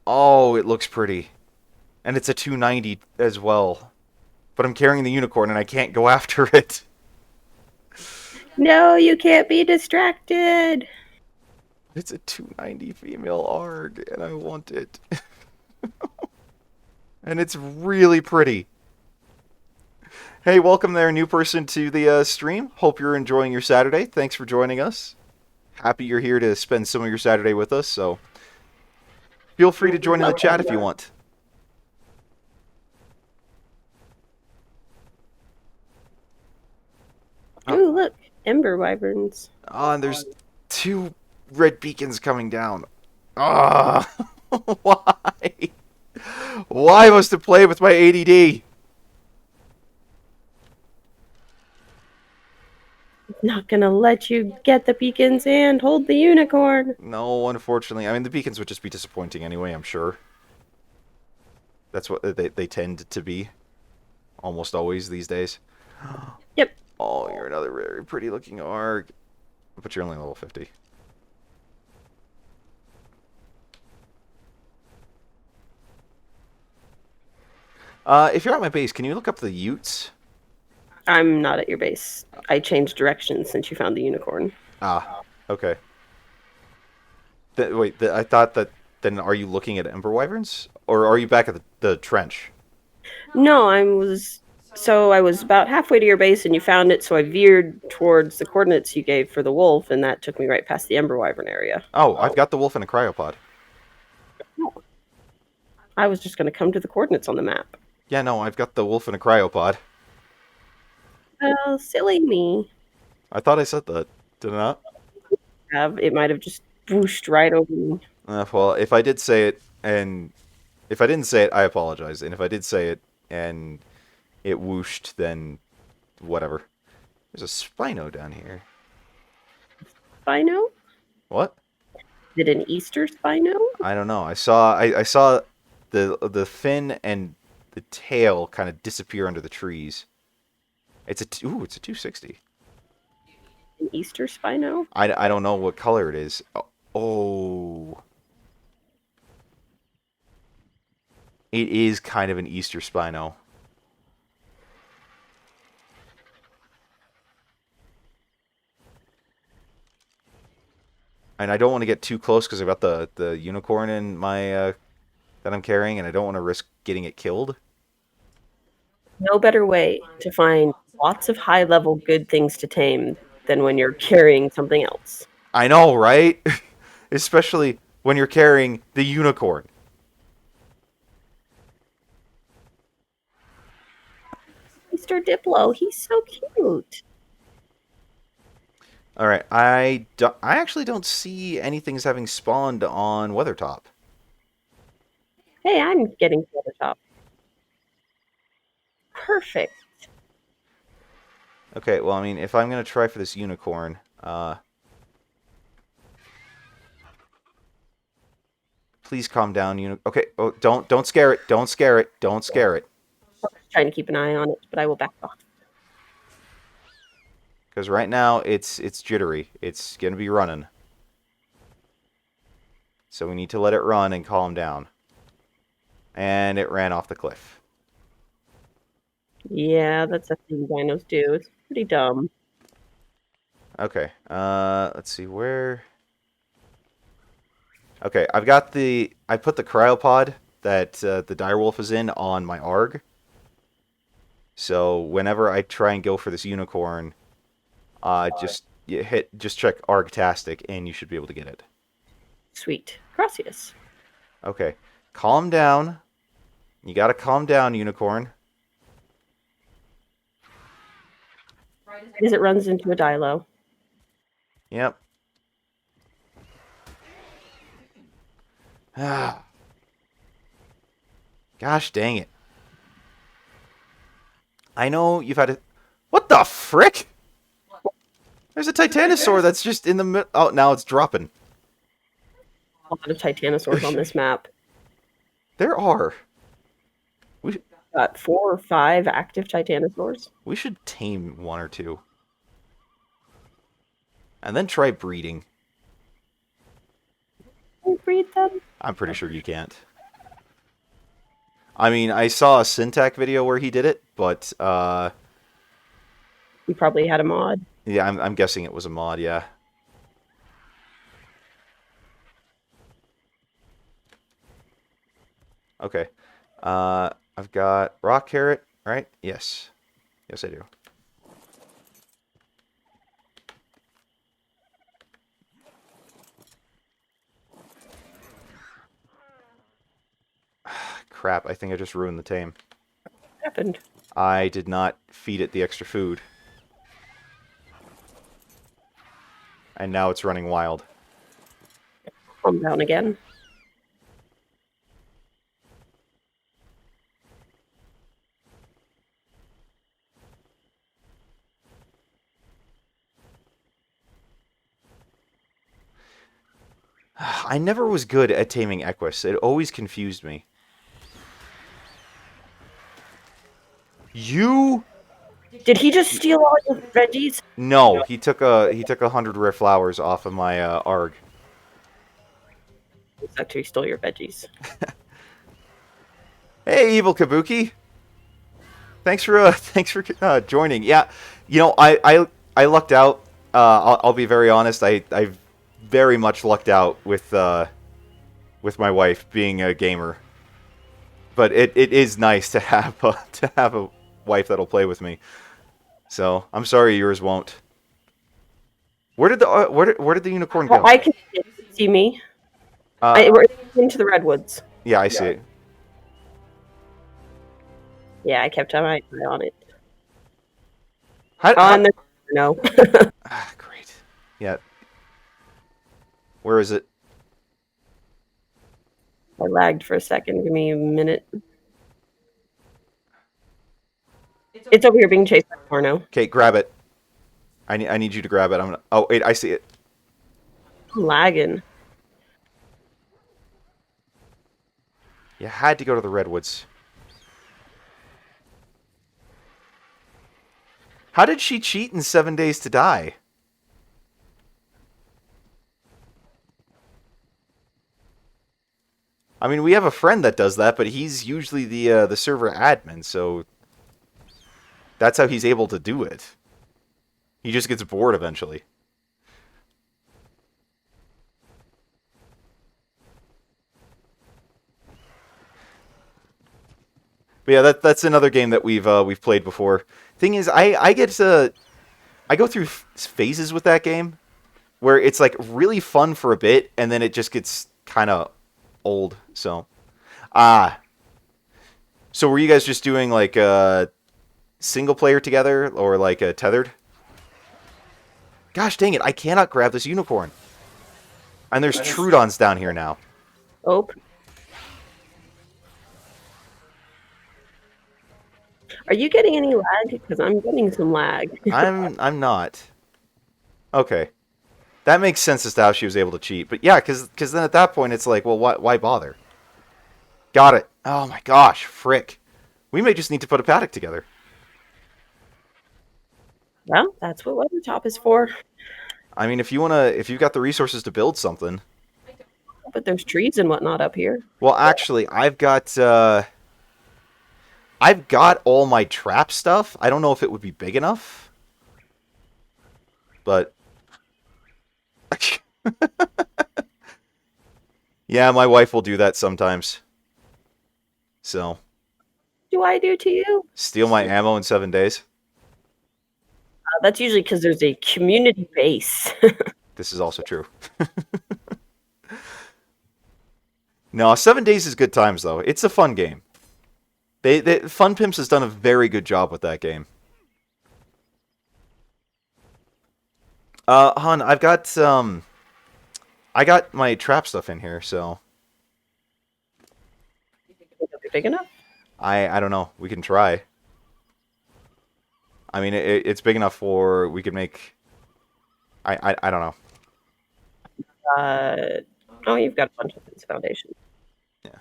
Oh, it looks pretty, and it's a 290 as well. But I'm carrying the unicorn and I can't go after it. No, you can't be distracted. It's a 290 female Arg, and I want it. And it's really pretty. Hey, welcome there, new person to the stream. Hope you're enjoying your Saturday. Thanks for joining us. Happy you're here to spend some of your Saturday with us, so feel free to join in the chat if you want. Ooh, look, ember wyverns. Oh, and there's 2 red beacons coming down. Ah, why? Why must I play with my ADD? Not gonna let you get the beacons and hold the unicorn. No, unfortunately. I mean, the beacons would just be disappointing anyway, I'm sure. That's what they tend to be. Almost always these days. Yep. Oh, you're another very pretty looking Arg. But you're only level 50. If you're at my base, can you look up the Utes? I'm not at your base. I changed directions since you found the unicorn. Ah, okay. Wait, I thought that... Then are you looking at Ember Wyverns? Or are you back at the trench? No, I was about halfway to your base and you found it, so I veered towards the coordinates you gave for the wolf, and that took me right past the Ember Wyvern area. Oh, I've got the wolf in a cryopod. I was just going to come to the coordinates on the map. Yeah, no, I've got the wolf in a cryopod. Oh, silly me. I thought I said that. Did I not? It might have just whooshed right over me. Well, if I did say it, and if I didn't say it, I apologize. And if I did say it, and it whooshed, then whatever. There's a Spino down here. Spino? What? Is it an Easter Spino? I don't know. I saw the fin and the tail kind of disappear under the trees. It's a 260. An Easter Spino? I don't know what color it is. Oh. It is kind of an Easter Spino. And I don't want to get too close because I've got the unicorn in my that I'm carrying, and I don't want to risk getting it killed. No better way to find lots of high-level good things to tame than when you're carrying something else. I know, right? Especially when you're carrying the unicorn. Mr. Diplo, he's so cute. All right, I actually don't see anything as having spawned on Weathertop. Hey, I'm getting to the top. Perfect. Okay, well, I mean, if I'm gonna try for this unicorn, please calm down, Okay, oh, don't scare it, don't scare it, don't scare it. I'm trying to keep an eye on it, but I will back off. Because right now it's jittery. It's gonna be running. So we need to let it run and calm down. And it ran off the cliff. Yeah, that's a thing dinos do. It's pretty dumb. Okay. Let's see where. Okay, I put the cryopod that the direwolf is in on my Arg. So whenever I try and go for this unicorn, just check Argtastic and you should be able to get it. Sweet. Gracias. Okay. Calm down. You gotta calm down, unicorn. As it runs into a dilo. Yep. Ah. Gosh dang it. I know you've had a... What the frick? There's a Titanosaur that's just in the middle. Oh, now it's dropping. A lot of Titanosaurs on this map. There are. We Got 4 or 5 active titanosaurs. we should tame one or two. And then try breeding. Can we breed them? I'm pretty sure you can't. I mean, I saw a Syntac video where he did it, but We probably had a mod. yeah, I'm guessing it was a mod, yeah. Okay. I've got rock carrot, right? Yes. Yes, I do. Crap, I think I just ruined the tame. What happened? I did not feed it the extra food. And now it's running wild. Calm down again. I never was good at taming Equus. It always confused me. You? Did he just steal all your veggies? No, he took 100 rare flowers off of my Arg. Actually, he stole your veggies. Hey, evil Kabuki. Thanks for joining. Yeah, you know, I lucked out. I'll be very honest. I very much lucked out with my wife being a gamer. But it is nice to have a wife that'll play with me. So I'm sorry yours won't. Where did the unicorn go? I can see me. We're into the redwoods. Yeah, I see it. Yeah, I kept my eye on it. How, No. great. Yeah. Where is it? I lagged for a second. Give me a minute. It's over here being chased by Porno. Okay, grab it. I need you to grab it. I'm gonna. Oh wait, I see it. I'm lagging. You had to go to the redwoods. How did she cheat in 7 days to die? I mean, we have a friend that does that, but he's usually the server admin, so that's how he's able to do it. He just gets bored eventually. But yeah, that's another game that we've played before. Thing is, I go through phases with that game where it's like really fun for a bit, and then it just gets kind of old. So, so were you guys just doing like single player together or like tethered? Gosh dang it! I cannot grab this unicorn. And there's Trudons down here now. Oh. Are you getting any lag? Because I'm getting some lag. I'm not. Okay. That makes sense as to how she was able to cheat. But yeah, because then at that point it's like, well, why bother? Got it. Oh my gosh, frick. We may just need to put a paddock together. Well, that's what Weathertop is for. I mean, if you've got the resources to build something. But there's trees and whatnot up here. Well, actually, I've got all my trap stuff. I don't know if it would be big enough, but yeah, my wife will do that sometimes. So, do I do to you? Steal my ammo in 7 days. That's usually because there's a community base. This is also true. No, 7 days is good times though. It's a fun game. Fun Pimps has done a very good job with that game. Hun, I got my trap stuff in here, so. It'll be big enough? I don't know. We can try. I mean, it's big enough for we could make. I don't know. Oh, you've got a bunch of these foundations. Yeah.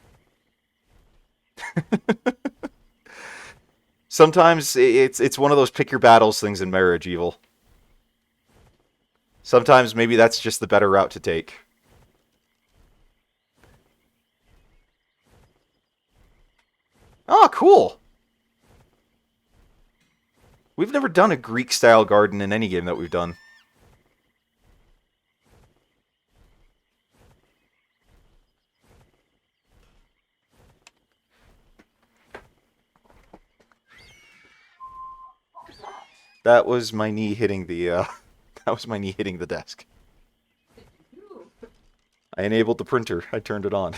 Sometimes it's one of those pick your battles things in marriage, Evil. Sometimes maybe that's just the better route to take. Oh, cool. We've never done a Greek-style garden in any game that we've done. That was my knee hitting the, that was my knee hitting the desk. I enabled the printer. I turned it on.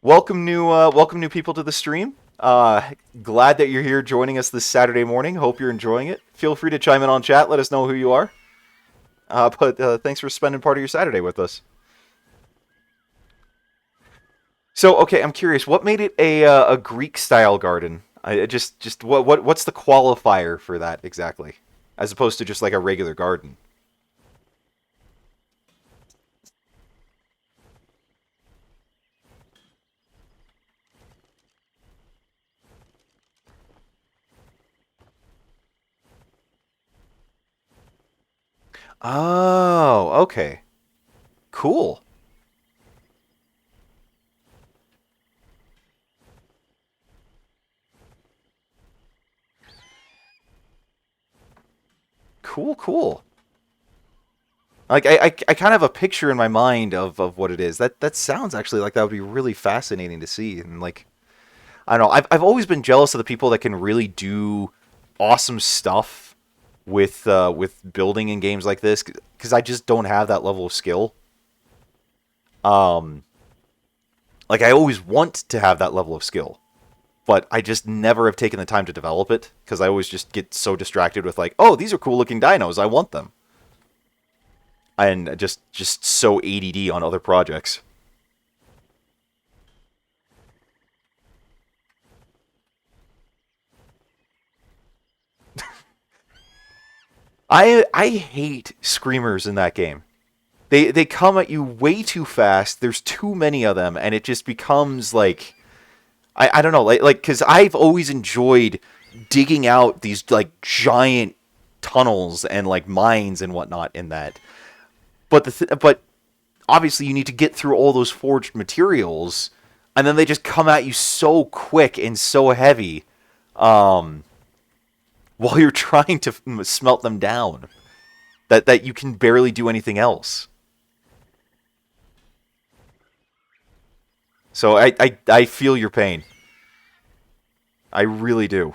Welcome new people to the stream. Glad that you're here joining us this Saturday morning. Hope you're enjoying it. Feel free to chime in on chat. Let us know who you are. But thanks for spending part of your Saturday with us. So, okay, I'm curious. What made it a Greek style garden? What's the qualifier for that exactly, as opposed to just like a regular garden? Oh, okay, cool. Cool. Like I kind of have a picture in my mind of what it is. That sounds actually like that would be really fascinating to see. And like I don't know, I've always been jealous of the people that can really do awesome stuff with building in games like this because I just don't have that level of skill. Um, like I always want to have that level of skill, but I just never have taken the time to develop it because I always just get so distracted with like, oh, these are cool looking dinos, I want them, and just so ADD on other projects. I hate screamers in that game. They come at you way too fast. There's too many of them, and it just becomes like I don't know, like because I've always enjoyed digging out these like giant tunnels and like mines and whatnot in that. But obviously you need to get through all those forged materials, and then they just come at you so quick and so heavy, um, while you're trying to smelt them down that you can barely do anything else. So I feel your pain. I really do.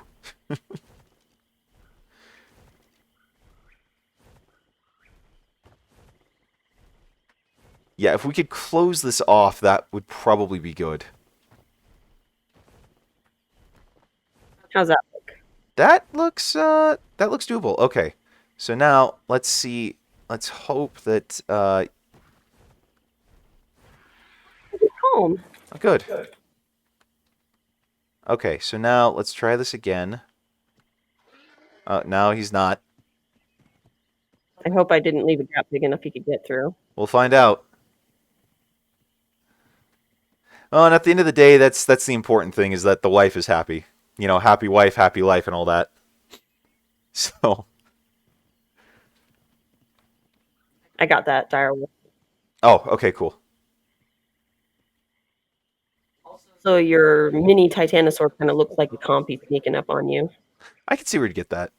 Yeah, if we could close this off, that would probably be good. How's that? That looks doable. Okay. So now let's see. Let's hope that Home. oh, good. Okay, so now let's try this again. Now he's not. I hope I didn't leave a gap big enough he could get through. We'll find out. Oh, and at the end of the day, that's the important thing is that the wife is happy. You know, happy wife, happy life, and all that. So, I got that dire wolf. oh, okay, cool. So your mini Titanosaur kind of looks like a compy sneaking up on you. I can see where to get that.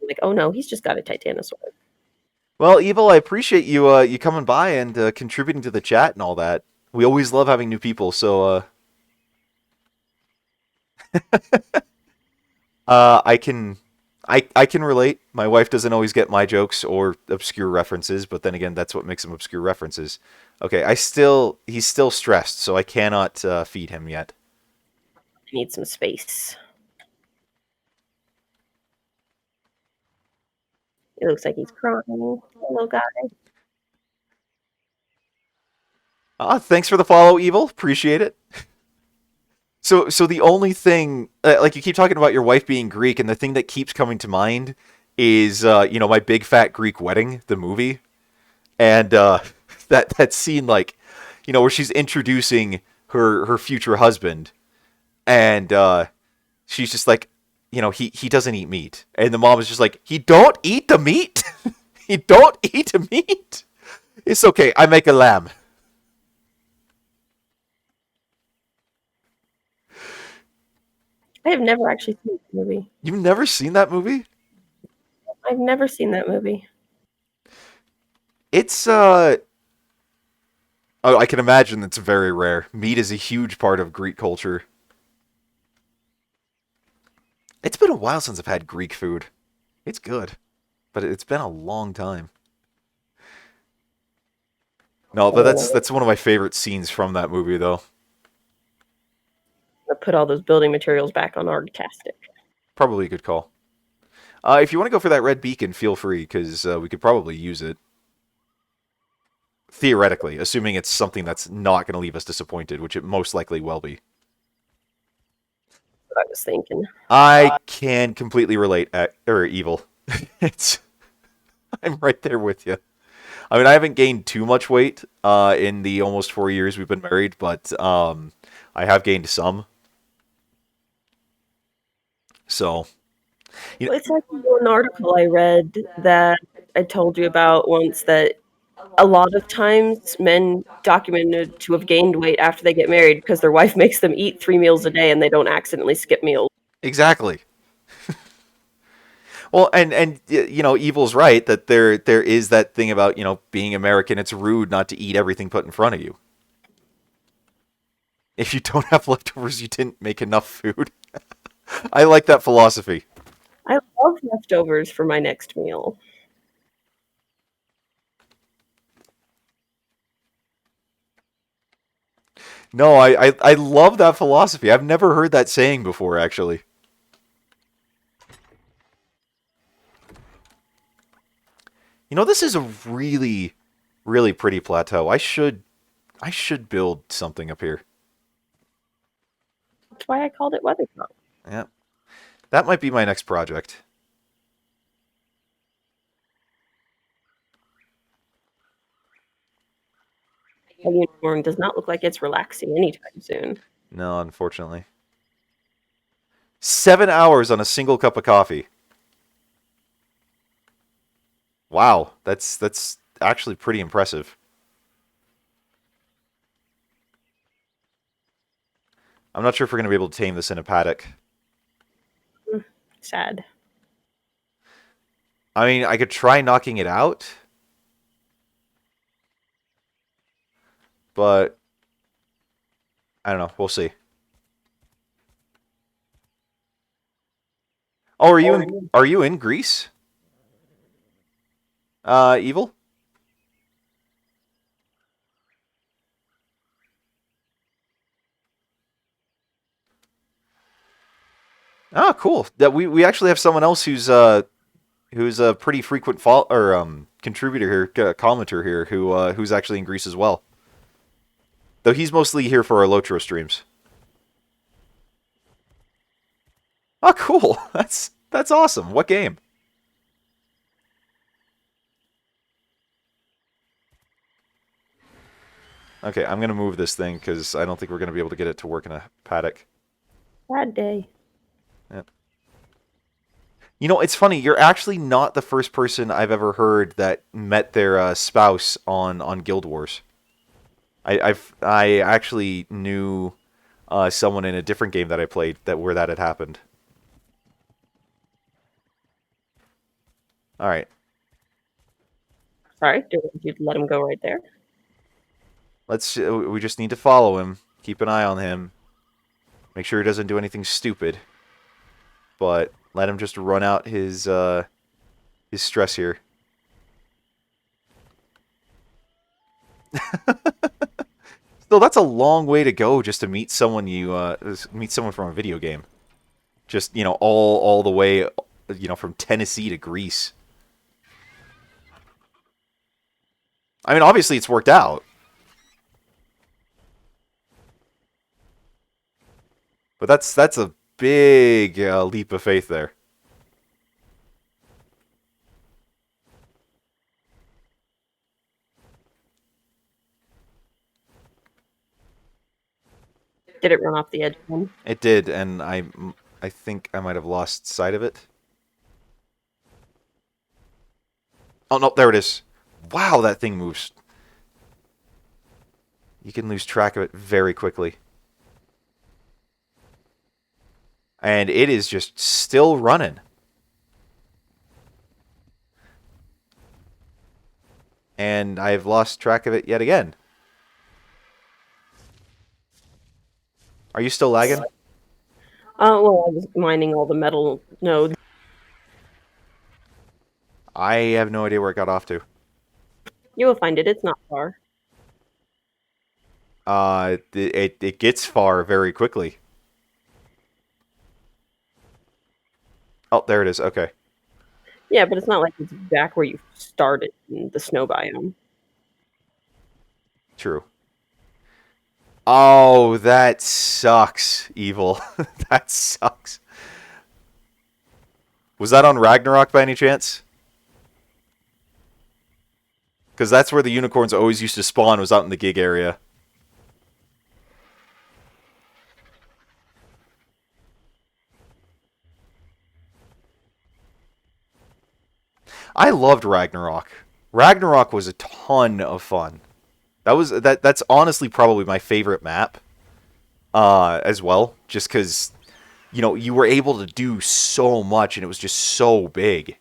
Like, oh no, he's just got a Titanosaur. Well, Evil, I appreciate you you coming by and contributing to the chat and all that. We always love having new people, so I can I can relate. My wife doesn't always get my jokes or obscure references, but then again, that's what makes them obscure references. Okay, he's still stressed, so I cannot feed him yet. I need some space. It looks like he's crying. Hello, guy. Thanks for the follow, Evil. Appreciate it. So the only thing, like you keep talking about your wife being Greek, and the thing that keeps coming to mind is, my Big Fat Greek Wedding, the movie. And that scene, like, where she's introducing her future husband, and she's just like, he doesn't eat meat, and the mom is just like, he don't eat the meat, he don't eat the meat. It's okay, I make a lamb. I have never actually seen that movie. You've never seen that movie? I've never seen that movie. It's oh, I can imagine it's very rare. Meat is a huge part of Greek culture. It's been a while since I've had Greek food. It's good, but it's been a long time. No, but that's one of my favorite scenes from that movie, though. I put all those building materials back on Argtastic. Probably a good call. If you want to go for that red beacon, feel free, because we could probably use it. Theoretically, assuming it's something that's not going to leave us disappointed, which it most likely will be. What I was thinking. I can completely relate, or evil. It's I'm right there with you. I mean, I haven't gained too much weight in the almost 4 years we've been married, but I have gained some. So, Well, it's like one article I read that I told you about once that a lot of times men documented to have gained weight after they get married because their wife makes them eat 3 meals a day and they don't accidentally skip meals. exactly. Well, and evil's right that there is that thing about being American. It's rude not to eat everything put in front of you. If you don't have leftovers, you didn't make enough food. I like that philosophy. I love leftovers for my next meal. No, I love that philosophy. I've never heard that saying before, actually. This is a really, really pretty plateau. I should build something up here. That's why I called it Weathercock. Yeah. That might be my next project. The unicorn does not look like it's relaxing anytime soon. No, unfortunately. 7 hours on a single cup of coffee. Wow, that's actually pretty impressive. I'm not sure if we're gonna be able to tame this in a paddock. Sad. I mean, I could try knocking it out, but I don't know. We'll see. Oh, are you in Greece? Evil? Oh, cool. That we actually have someone else who's a pretty frequent contributor here, commenter here, who's actually in Greece as well. Though he's mostly here for our LOTRO streams. Oh, cool. That's awesome. What game? Okay, I'm gonna move this thing because I don't think we're gonna be able to get it to work in a paddock. Sad day. Yep. It's funny. You're actually not the first person I've ever heard that met their spouse on Guild Wars. I actually knew someone in a different game that I played where that had happened. All right, Sorry, did you let him go right there? we just need to follow him, keep an eye on him, make sure he doesn't do anything stupid, but let him just run out his stress here. Still, that's a long way to go just to meet someone meet someone from a video game. Just all the way from Tennessee to Greece. I mean, obviously it's worked out, but that's a big leap of faith there. Did it run off the edge again? It did, and I think I might have lost sight of it. Oh, no, there it is. Wow, that thing moves. You can lose track of it very quickly. And it is just still running. And I've lost track of it yet again. Are you still lagging? Well, I was mining all the metal nodes. I have no idea where it got off to. You will find it. It's not far. It gets far very quickly. Oh, there it is. Okay. Yeah, but it's not like it's back where you started in the snow biome. True. Oh, that sucks, Evil. That sucks. Was that on Ragnarok by any chance? Because that's where the unicorns always used to spawn, was out in the gig area. I loved Ragnarok. Ragnarok was a ton of fun. That's honestly probably my favorite map, as well. Just because, you were able to do so much, and it was just so big.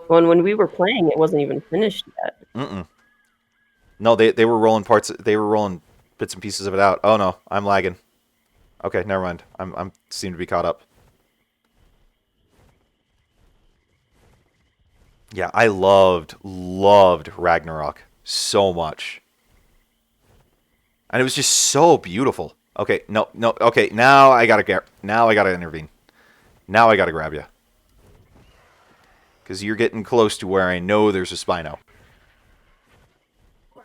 When we were playing, it wasn't even finished yet. Mm-mm. No, they were rolling parts. They were rolling bits and pieces of it out. Oh no, I'm lagging. Okay, never mind. I'm seem to be caught up. Yeah, I loved Ragnarok so much. And it was just so beautiful. Okay, no, okay, now I gotta intervene. Now I gotta grab you. Because you're getting close to where I know there's a Spino.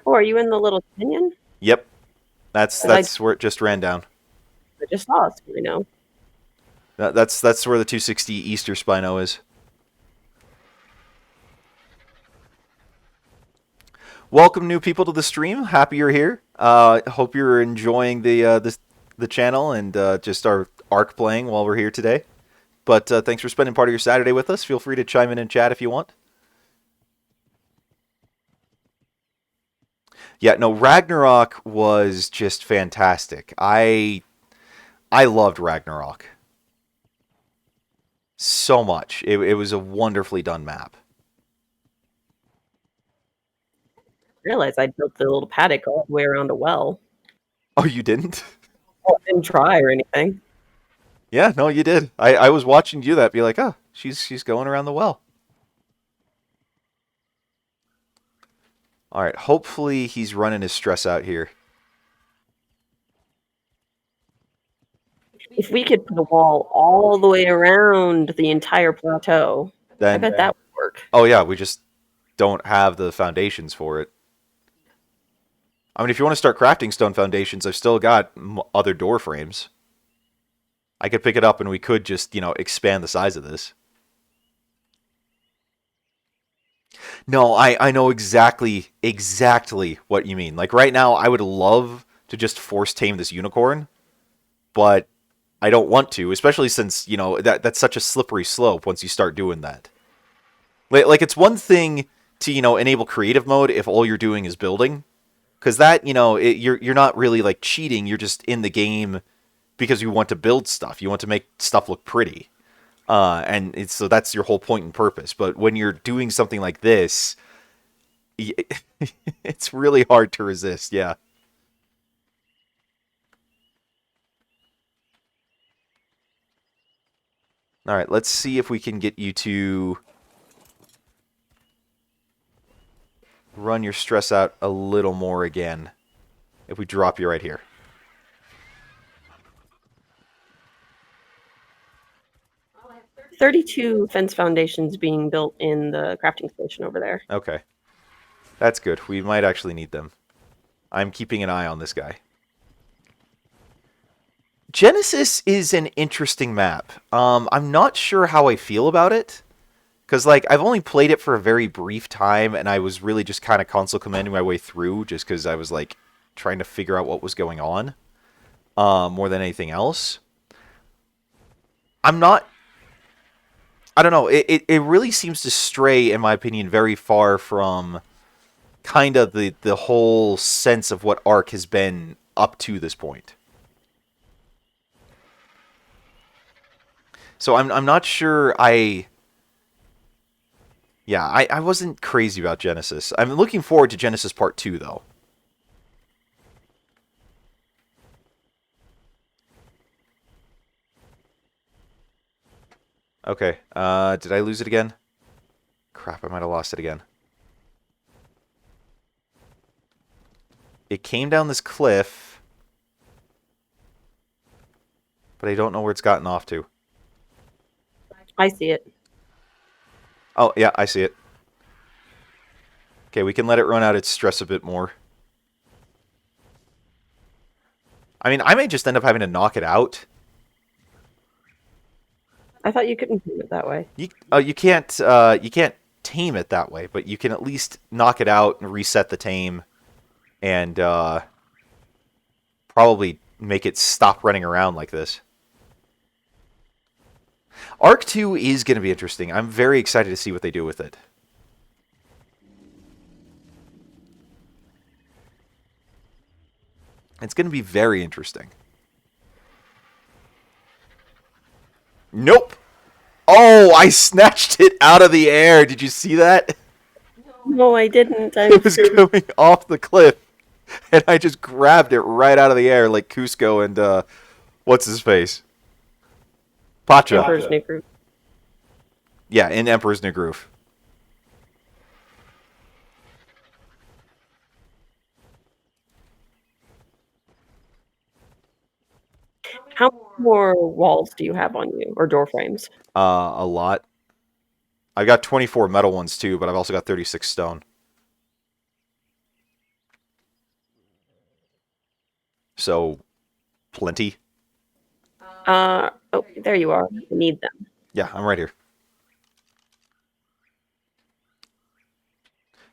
Oh, are you in the little canyon? Yep. That's where it just ran down. I just saw a Spino. That's where the 260 Easter Spino is. Welcome new people to the stream. Happy you're here. Hope you're enjoying the channel and just our Ark playing while we're here today. But thanks for spending part of your Saturday with us. Feel free to chime in and chat if you want. Yeah, no, Ragnarok was just fantastic. I loved Ragnarok so much. It was a wonderfully done map. I realized I built the little paddock all the way around a well. Oh, you didn't? Oh, I didn't try or anything. Yeah, no, you did. I was watching you do that, be like, oh, she's going around the well. All right, hopefully he's running his stress out here. If we could put a wall all the way around the entire plateau, Then, I bet that would work. Oh yeah, we just don't have the foundations for it. I mean, if you want to start crafting stone foundations, I've still got other door frames. I could pick it up and we could just, expand the size of this. No, I know exactly what you mean. Like right now, I would love to just force tame this unicorn, but I don't want to, especially since, that's such a slippery slope once you start doing that. Like it's one thing to, enable creative mode if all you're doing is building, because that, you're not really like cheating, you're just in the game because you want to build stuff. You want to make stuff look pretty. So that's your whole point and purpose. But when you're doing something like this, it's really hard to resist, yeah. Alright, let's see if we can get you to run your stress out a little more again. If we drop you right here. I have 32 fence foundations being built in the crafting station over there. Okay. That's good. We might actually need them. I'm keeping an eye on this guy. Genesis is an interesting map. I'm not sure how I feel about it. Because, like, I've only played it for a very brief time, and I was really just kind of console commanding my way through just because I was, like, trying to figure out what was going on more than anything else. I'm not... I don't know. It really seems to stray, in my opinion, very far from kind of the whole sense of what Ark has been up to this point. So I'm not sure I wasn't crazy about Genesis. I'm looking forward to Genesis Part 2, though. Okay, did I lose it again? Crap, I might have lost it again. It came down this cliff, but I don't know where it's gotten off to. I see it. Oh, yeah, I see it. Okay, we can let it run out its stress a bit more. I mean, I may just end up having to knock it out. I thought you couldn't do it that way. You can't tame it that way, but you can at least knock it out and reset the tame, and probably make it stop running around like this. Ark 2 is going to be interesting. I'm very excited to see what they do with it. It's going to be very interesting. Nope. Oh, I snatched it out of the air. Did you see that? No, I didn't. It was coming off the cliff, and I just grabbed it right out of the air like Cusco and, what's his face? Pacha. Emperor's New Groove. Yeah, in Emperor's New Groove. How many more walls do you have on you, or door frames? A lot. I've got 24 metal ones too, but I've also got 36 stone. So, plenty. Oh, there you are. I need them. Yeah, I'm right here.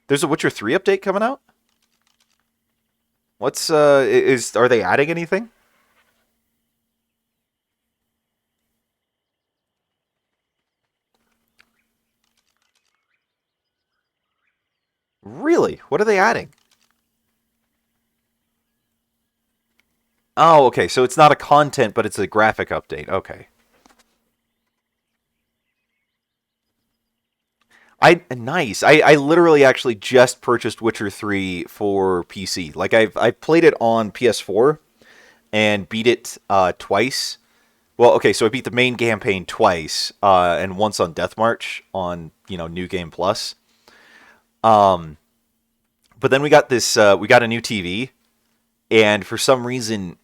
There's a Witcher 3 update coming out? What's, are they adding anything? Really? What are they adding? Oh, okay, so it's not a content, but it's a graphic update. Okay. Nice. I literally actually just purchased Witcher 3 for PC. Like I played it on PS4 and beat it twice. Well, okay, so I beat the main campaign twice, and once on Death March on, New Game Plus. But then we got a new TV, and for some reason,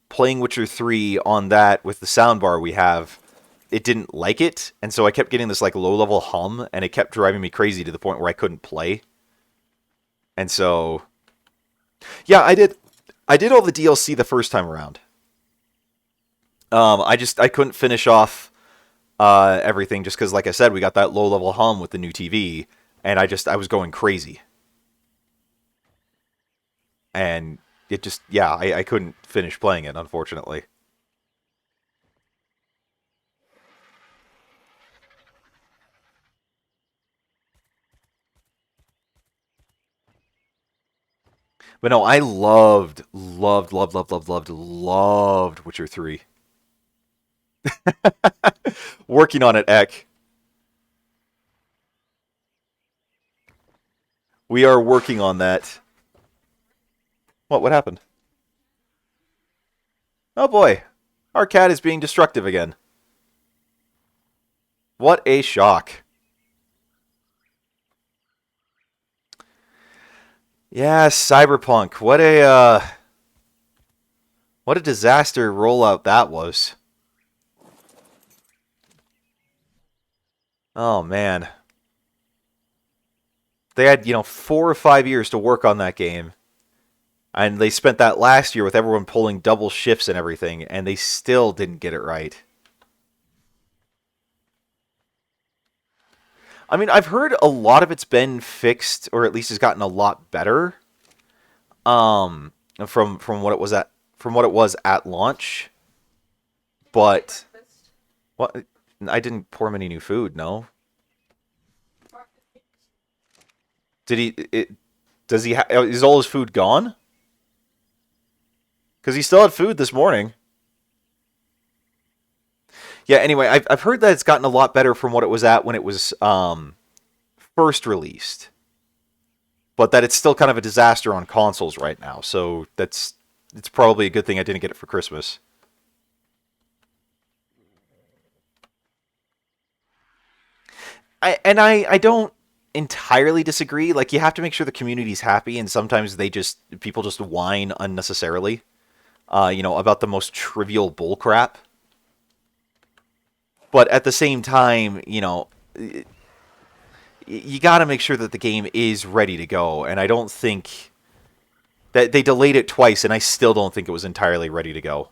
playing Witcher 3 on that with the soundbar we have, it didn't like it, and so I kept getting this like low-level hum, and it kept driving me crazy to the point where I couldn't play. And so, yeah, I did all the DLC the first time around. I couldn't finish off everything just because, like I said, we got that low-level hum with the new TV, and I was going crazy. And it just, yeah, I couldn't finish playing it, unfortunately. But no, I loved Witcher 3. Working on it, Eck. We are working on that. What happened? Oh boy. Our cat is being destructive again. What a shock. Yeah, Cyberpunk. What a disaster rollout that was. Oh man. They had, 4 or 5 years to work on that game. And they spent that last year with everyone pulling double shifts and everything, and they still didn't get it right. I mean, I've heard a lot of it's been fixed, or at least has gotten a lot better. Um, from what it was at launch. But what? I didn't pour him any new food. No. Did he? Does he? Is all his food gone? Because he still had food this morning. Yeah. Anyway, I've heard that it's gotten a lot better from what it was at when it was first released, but that it's still kind of a disaster on consoles right now. So it's probably a good thing I didn't get it for Christmas. I don't entirely disagree. Like, you have to make sure the community's happy, and sometimes people just whine unnecessarily. About the most trivial bullcrap. But at the same time, you got to make sure that the game is ready to go. And I don't think that they delayed it twice, and I still don't think it was entirely ready to go.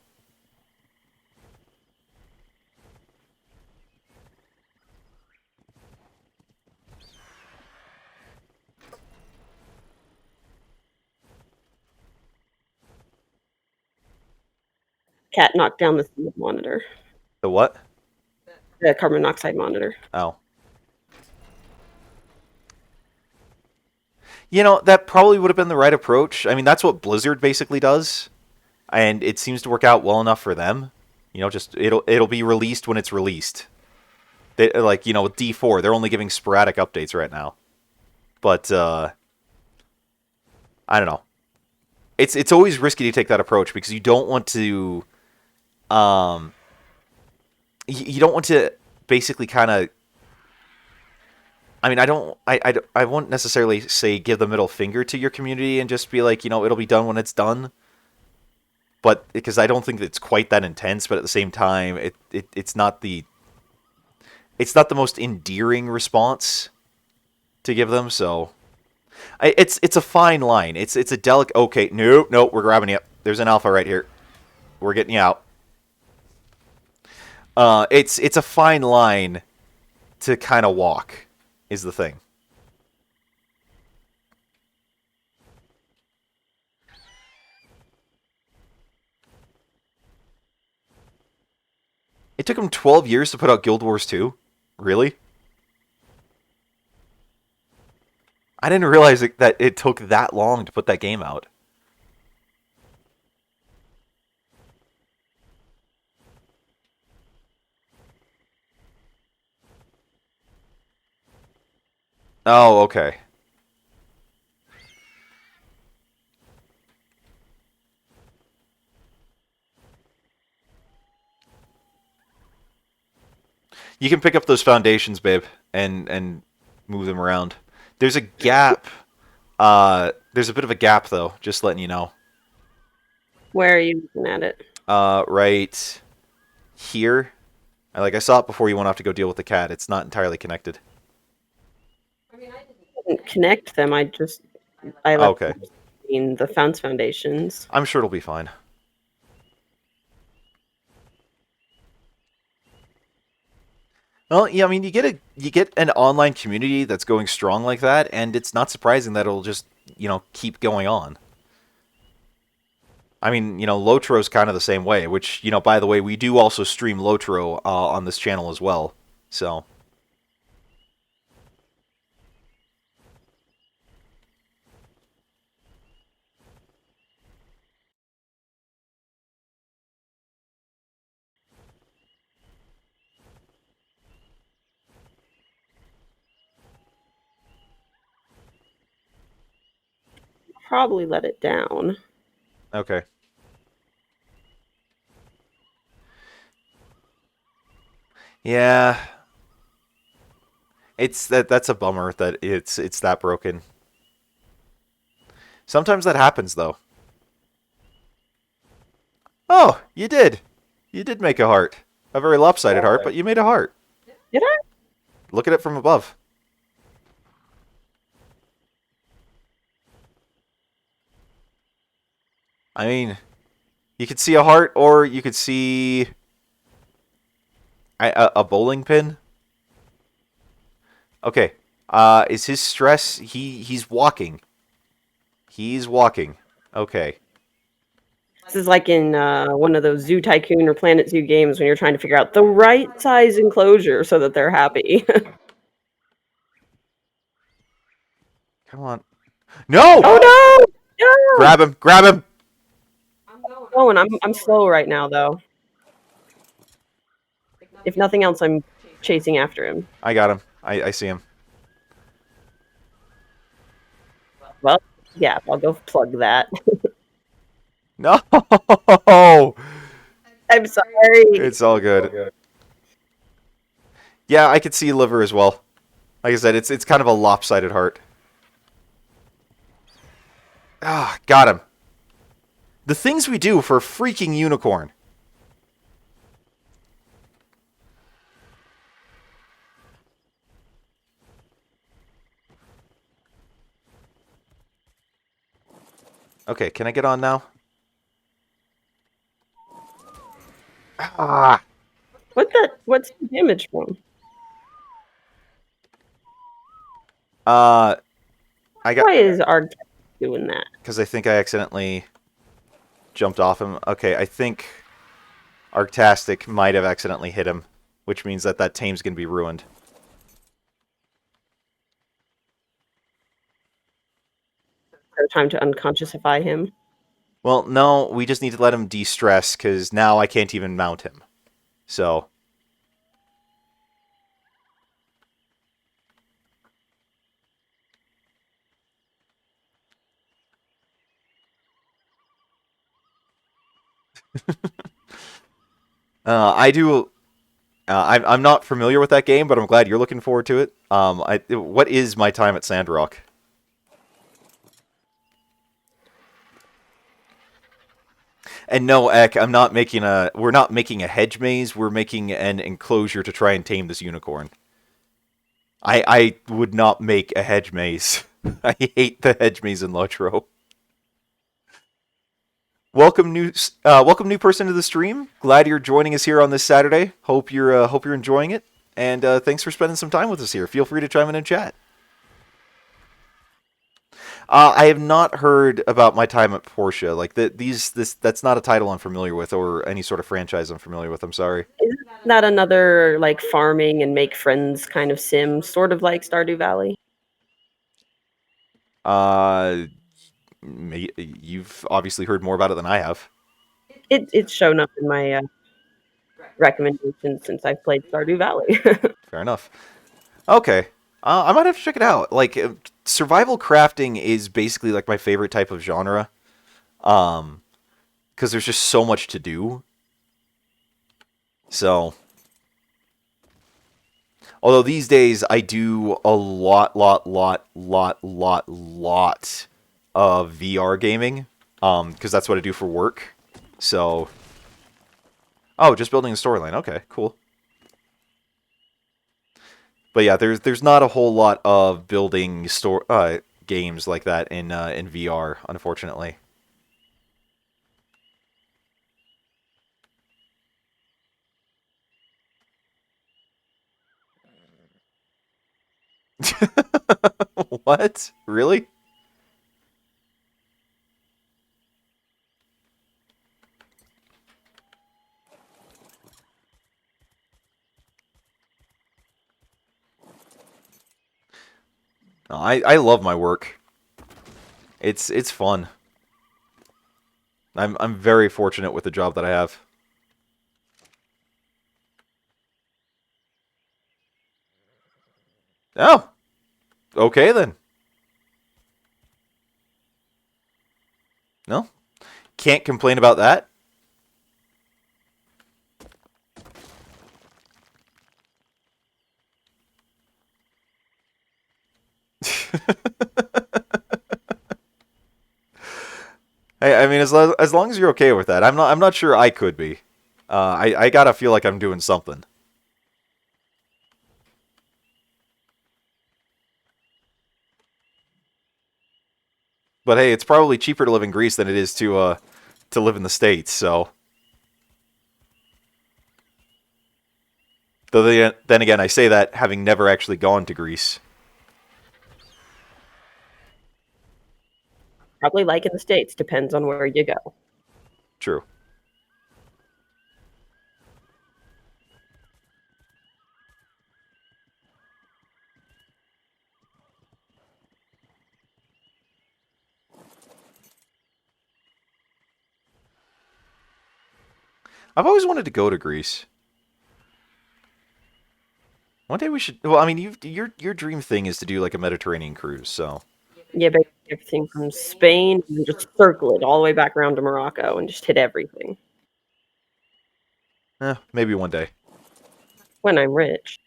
Cat knocked down the monitor, The what? the carbon monoxide monitor. Oh. That probably would have been the right approach. I mean, that's what Blizzard basically does, and it seems to work out well enough for them. Just it'll be released when it's released. They, with D4, they're only giving sporadic updates right now. But I don't know. It's always risky to take that approach because you don't want to you don't want to basically kind of. I mean, I won't necessarily say give the middle finger to your community and just be like, it'll be done when it's done. But because I don't think it's quite that intense, but at the same time, it's not the most endearing response to give them. So it's a fine line. It's a delicate. Okay, no, we're grabbing you. There's an alpha right here. We're getting you out. It's a fine line to kind of walk, is the thing. It took them 12 years to put out Guild Wars 2? Really? I didn't realize that it took that long to put that game out. Oh, okay. You can pick up those foundations, babe, and move them around. There's a gap. There's a bit of a gap, though, just letting you know. Where are you looking at it? Right here. I saw it before you went off to go deal with the cat. It's not entirely connected. Didn't connect them. I Oh, left okay. in the foundations. I'm sure it'll be fine. Well, yeah, I mean, you get an online community that's going strong like that, and it's not surprising that it'll just keep going on. I mean, Lotro's kind of the same way, which, by the way, we do also stream Lotro on this channel as well. So, Probably let it down. okay. Yeah, that's a bummer that it's that broken. Sometimes that happens though. Oh, you did. You did make a heart. A very lopsided heart, but you made a heart. Did I? Look at it from above. I mean, you could see a heart, or you could see a bowling pin. Okay. Is his stress... He's walking. He's walking. Okay. This is like in one of those Zoo Tycoon or Planet Zoo games when you're trying to figure out the right size enclosure so that they're happy. Come on. No! Oh no! No! Grab him! Grab him! Oh, and I'm slow right now though. If nothing else, I'm chasing after him. I got him. I see him. Well, yeah, I'll go plug that. No! I'm sorry. It's all good. Yeah, I could see liver as well. Like I said, it's kind of a lopsided heart. Ah, got him. The things we do for a freaking unicorn. Okay, can I get on now? Ah! What's the damage from? I got... Why is Ark doing that? Because I think I accidentally jumped off him. Okay, I think Arctastic might have accidentally hit him, which means that that tame's going to be ruined. No time to unconsciousify him. Well, no, we just need to let him de-stress, because now I can't even mount him. So... I do... I'm not familiar with that game, but I'm glad you're looking forward to it. What is my time at Sandrock? And no, Ek, I'm not making a... We're not making a hedge maze. We're making an enclosure to try and tame this unicorn. I would not make a hedge maze. I hate the hedge maze in LOTRO. Welcome new person to the stream. Glad you're joining us here on this Saturday. Hope you're enjoying it, and thanks for spending some time with us here. Feel free to chime in chat. I have not heard about my time at Porsche. Like that's not a title I'm familiar with, or any sort of franchise I'm familiar with. I'm sorry. Isn't that another like farming and make friends kind of sim, sort of like Stardew Valley? You've obviously heard more about it than I have. It's shown up in my recommendations since I've played Stardew Valley. Fair enough. Okay. I might have to check it out. Like, survival crafting is basically like my favorite type of genre. Because there's just so much to do. So, although these days I do a lot of VR gaming. Because that's what I do for work. So, oh, just building a storyline. Okay, cool. But yeah, there's not a whole lot of building games like that in VR, unfortunately. What? Really? No, I love my work. It's fun. I'm very fortunate with the job that I have. Oh, okay then. No, can't complain about that. I mean, as long as you're okay with that, I'm not sure I could be. I gotta feel like I'm doing something. But hey, it's probably cheaper to live in Greece than it is to live in the States. So Though then again, I say that having never actually gone to Greece. Probably like in the States, depends on where you go. True. I've always wanted to go to Greece. One day we should. Well, I mean, your dream thing is to do like a Mediterranean cruise. So Yeah, but everything from Spain and just circle it all the way back around to Morocco and just hit everything maybe one day. when I'm rich.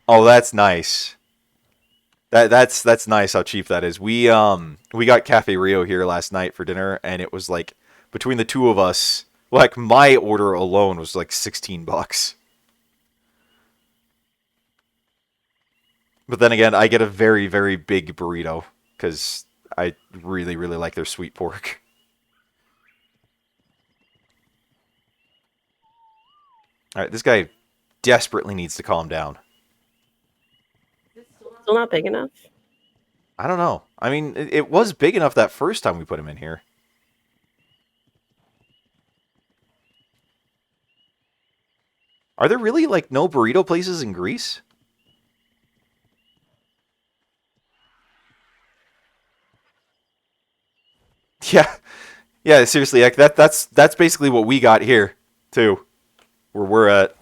Oh, that's nice. That's nice how cheap that is. We got Cafe Rio here last night for dinner, and it was like between the two of us, like my order alone was like $16. But then again, I get a very very big burrito because I really really like their sweet pork. All right, this guy desperately needs to calm down. Still not big enough. I don't know. I mean, it was big enough that first time we put him in here. Are there really like no burrito places in Greece? Yeah, yeah. Seriously, like that's basically what we got here too, where we're at.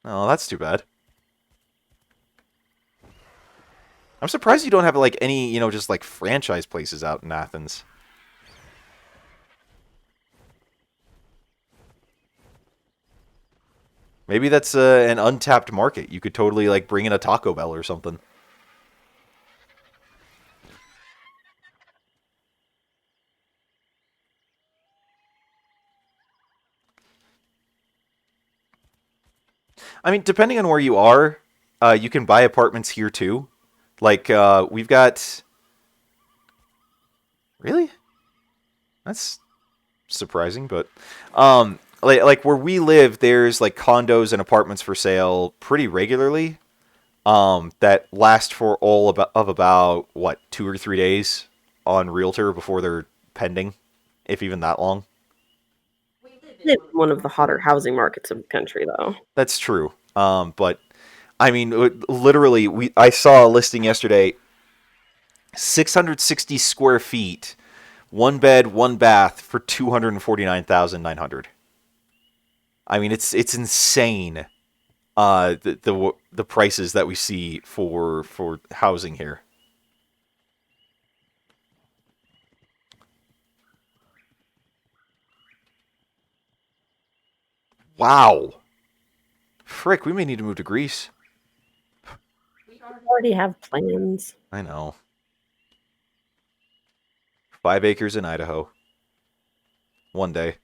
Oh, that's too bad. I'm surprised you don't have like any, just like franchise places out in Athens. Maybe that's an untapped market. You could totally like bring in a Taco Bell or something. I mean, depending on where you are, you can buy apartments here too. Like we've got. Really? That's surprising, but like where we live, there's like condos and apartments for sale pretty regularly. That last for all of about what 2 or 3 days on Realtor before they're pending, if even that long. Live in one of the hotter housing markets of the country, though. That's true. But I mean, literally, I saw a listing yesterday, 660 square feet, one bed, one bath for 249,900. I mean, it's insane. The prices that we see for housing here. Wow. Frick, we may need to move to Greece. We already have plans. I know. 5 acres in Idaho. One day.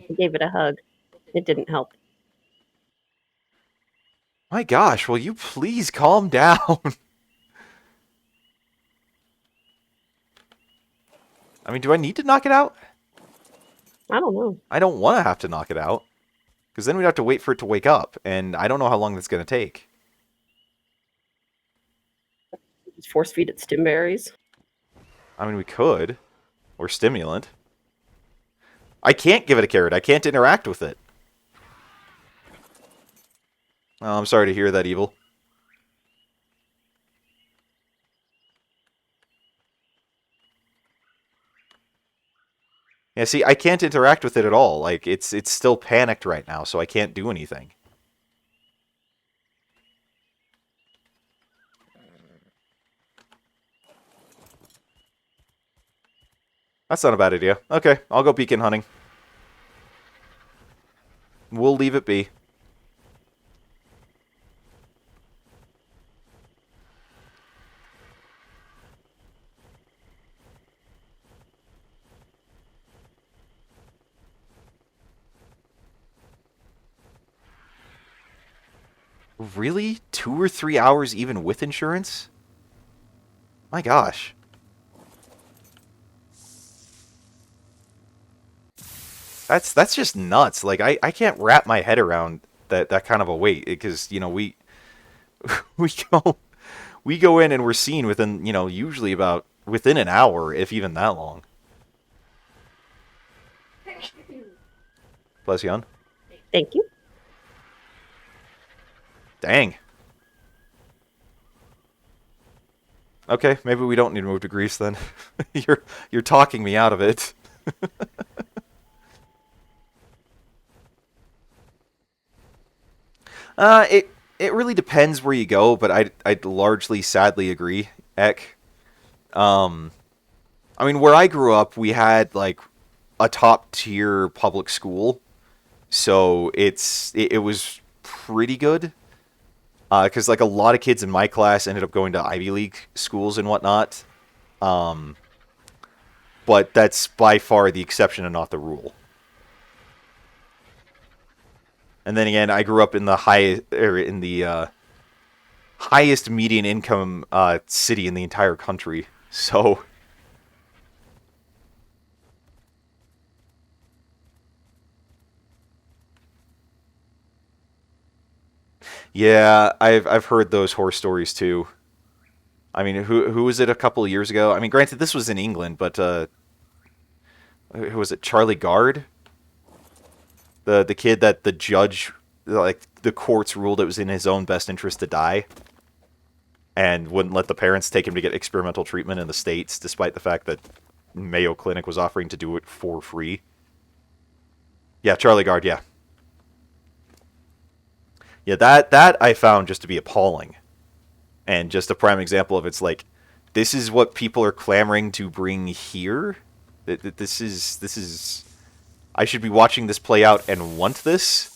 I gave it a hug. It didn't help. My gosh, will you please calm down? I mean, do I need to knock it out? I don't know. I don't want to have to knock it out. Because then we'd have to wait for it to wake up. And I don't know how long that's going to take. Just force feed it stimberries. I mean, we could. Or stimulant. I can't give it a carrot. I can't interact with it. Oh, I'm sorry to hear that, Evil. Yeah, see, I can't interact with it at all. Like, it's still panicked right now, so I can't do anything. That's not a bad idea. Okay, I'll go beacon hunting. We'll leave it be. Really? 2 or 3 hours even with insurance? My gosh. That's just nuts. Like I can't wrap my head around that kind of a wait because we go we go in and we're seen within usually about within an hour if even that long. Bless you, hon. Thank you. Dang. Okay, maybe we don't need to move to Greece then. You're talking me out of it. It really depends where you go, but I'd largely sadly agree, Ek. Um, I mean, where I grew up, we had like a top tier public school, so it was pretty good. Because like a lot of kids in my class ended up going to Ivy League schools and whatnot. Um, but that's by far the exception and not the rule. And then again, I grew up in the highest median income city in the entire country. So yeah, I've heard those horror stories too. I mean, who was it a couple of years ago? I mean, granted, this was in England, but who was it? Charlie Gard, the kid that the judge, like the courts ruled it was in his own best interest to die, and wouldn't let the parents take him to get experimental treatment in the States, despite the fact that Mayo Clinic was offering to do it for free. Yeah, Charlie Gard. Yeah, yeah. That I found just to be appalling, and just a prime example of it's like, this is what people are clamoring to bring here. This is. I should be watching this play out and want this.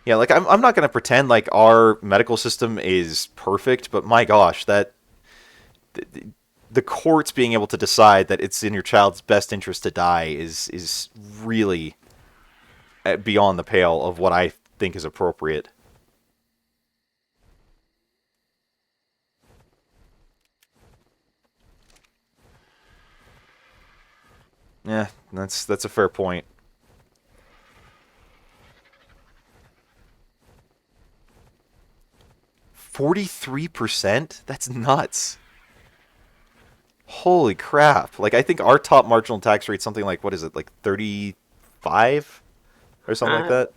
Yeah, like I'm not gonna pretend like our medical system is perfect, but my gosh, that the courts being able to decide that it's in your child's best interest to die is really beyond the pale of what I think is appropriate. Yeah, that's a fair point. 43%? That's nuts. Holy crap. Like I think our top marginal tax rate something like what is it? Like 35 or something like Uh, that.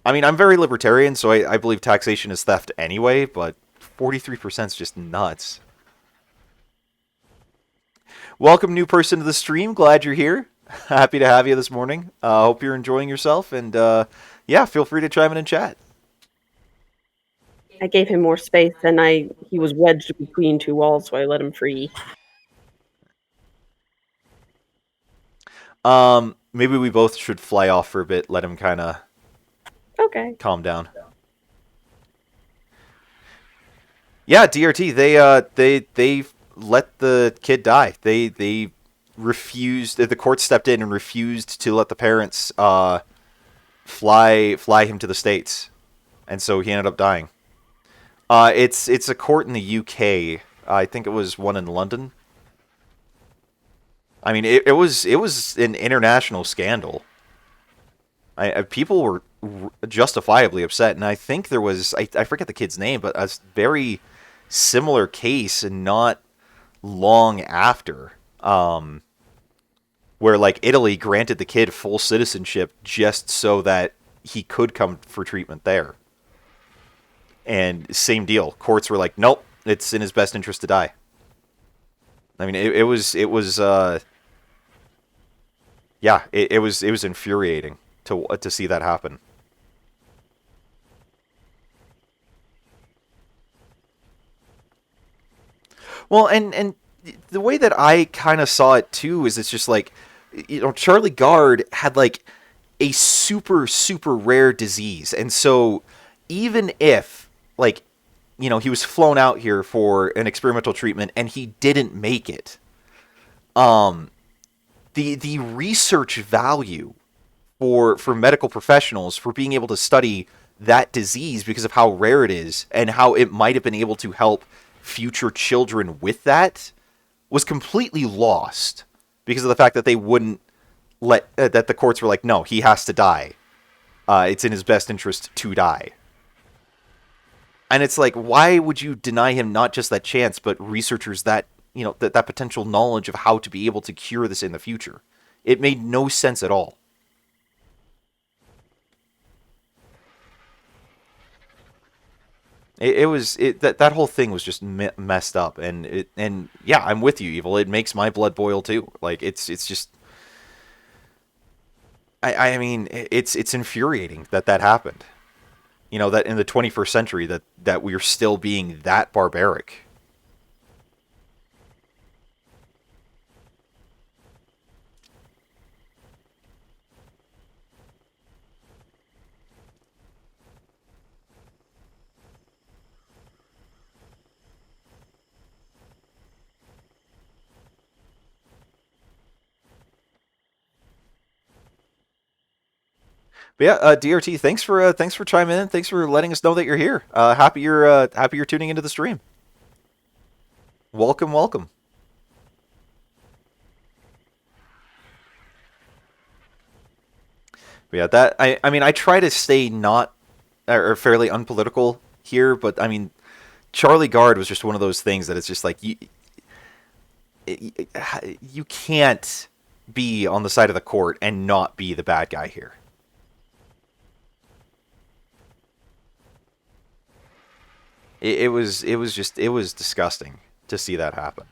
I mean, I'm very libertarian, so I believe taxation is theft anyway, but 43% is just nuts. Welcome, new person to the stream. Glad you're here. Happy to have you this morning. Hope you're enjoying yourself, and yeah, feel free to chime in and chat. I gave him more space, and he was wedged between two walls, so I let him free. Maybe we both should fly off for a bit, let him kind of Okay. calm down. Yeah, DRT. They let the kid die. They refused. The court stepped in and refused to let the parents fly him to the States, and so he ended up dying. It's a court in the UK. I think it was one in London. I mean, it was an international scandal. People were justifiably upset, and I think there was I forget the kid's name, but a very similar case, and not long after, where like Italy granted the kid full citizenship just so that he could come for treatment there. And same deal, courts were like, nope, it's in his best interest to die. I mean, it was yeah, it was infuriating to see that happen. Well, and the way that I kind of saw it too is it's just like, Charlie Gard had like a super rare disease, and so even if like he was flown out here for an experimental treatment and he didn't make it. The research value for medical professionals for being able to study that disease because of how rare it is and how it might have been able to help future children with that was completely lost because of the fact that they wouldn't let that the courts were like, no, he has to die. It's in his best interest to die. And it's like, why would you deny him not just that chance, but researchers that that potential knowledge of how to be able to cure this in the future? It made no sense at all. That whole thing was just messed up, and yeah, I'm with you, Evil. It makes my blood boil too. Like it's just, I mean, it's infuriating that happened. That in the 21st century that we're still being that barbaric. But yeah, DRT, thanks for chiming in. Thanks for letting us know that you're here. Happy you're tuning into the stream. Welcome, welcome. But yeah, I mean I try to stay not or fairly unpolitical here, but I mean Charlie Gard was just one of those things that it's just like you can't be on the side of the court and not be the bad guy here. It was disgusting to see that happen.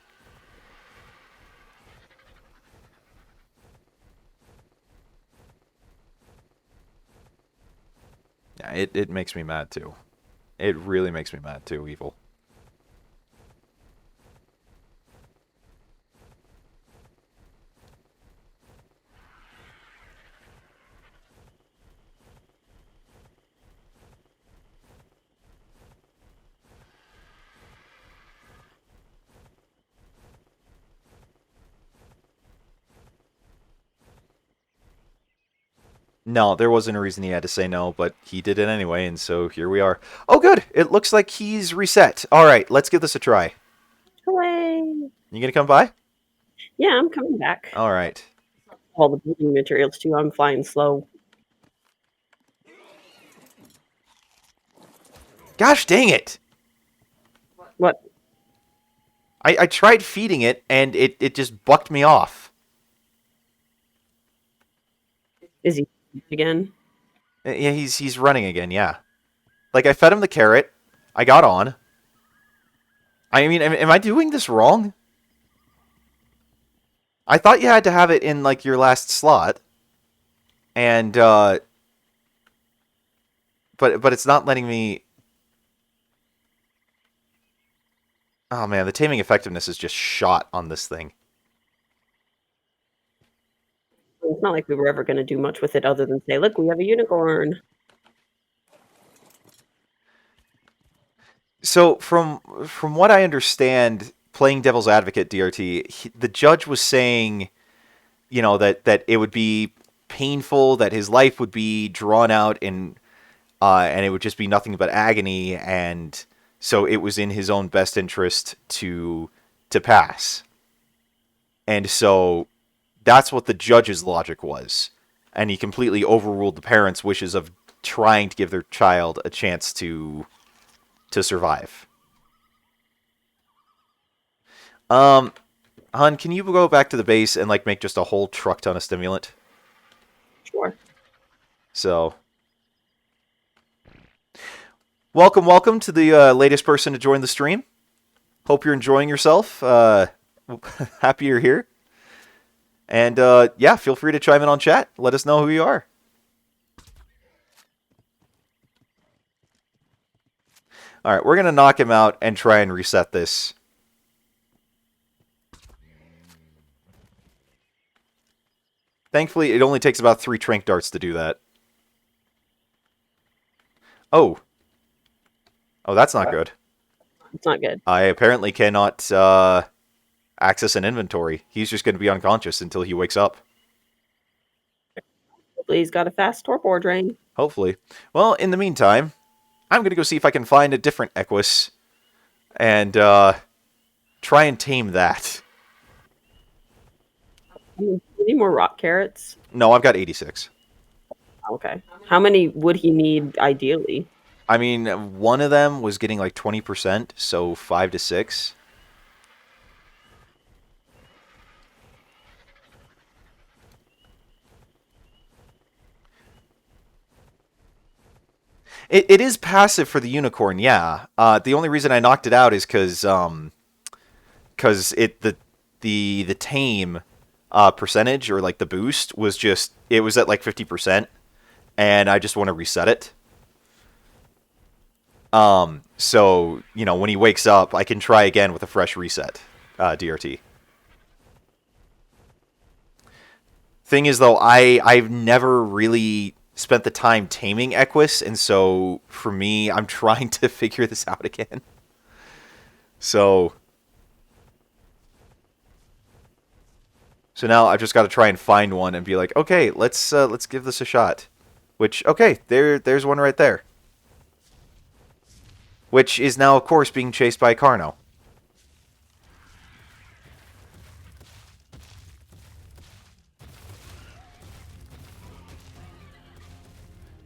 Yeah, it makes me mad too. It really makes me mad too, Evil. No, there wasn't a reason he had to say no, but he did it anyway, and so here we are. Oh, good. It looks like he's reset. All right, let's give this a try. Hooray! You gonna come by? Yeah, I'm coming back. All right. All the building materials too. I'm flying slow. Gosh dang it! What? I tried feeding it, and it just bucked me off. Is he again? Yeah, he's running again, yeah. Like, I fed him the carrot. I got on. I mean, am I doing this wrong? I thought you had to have it in, like, your last slot. And, but it's not letting me... Oh, man, the taming effectiveness is just shot on this thing. It's not like we were ever going to do much with it other than say, look, we have a unicorn. So, from what I understand, playing devil's advocate, DRT, the judge was saying, that it would be painful, that his life would be drawn out, and it would just be nothing but agony, and so it was in his own best interest to pass. And so that's what the judge's logic was. And he completely overruled the parents' wishes of trying to give their child a chance to survive. Hun, can you go back to the base and like make just a whole truck ton of stimulant? Sure. So, welcome to the latest person to join the stream. Hope you're enjoying yourself. Happy you're here. And yeah, feel free to chime in on chat. Let us know who you are. All right, we're going to knock him out and try and reset this. Thankfully, it only takes about 3 trank darts to do that. Oh. Oh, that's not good. It's not good. I apparently cannot access an inventory. He's just going to be unconscious until he wakes up. Hopefully he's got a fast torpor drain. Hopefully. Well, in the meantime, I'm going to go see if I can find a different Equus and try and tame that. You need more rock carrots? No, I've got 86. Okay. How many would he need ideally? I mean, one of them was getting like 20%, so 5 to 6. It is passive for the unicorn, yeah. The only reason I knocked it out is because the tame percentage, or like the boost, was just, it was at like 50%, and I just want to reset it. So, you know, when he wakes up, I can try again with a fresh reset, DRT. Thing is, though, I've never really spent the time taming Equus, and so, for me, I'm trying to figure this out again. So now I've just got to try and find one and be like, okay, let's give this a shot. Which, okay, there's one right there. Which is now, of course, being chased by Carno.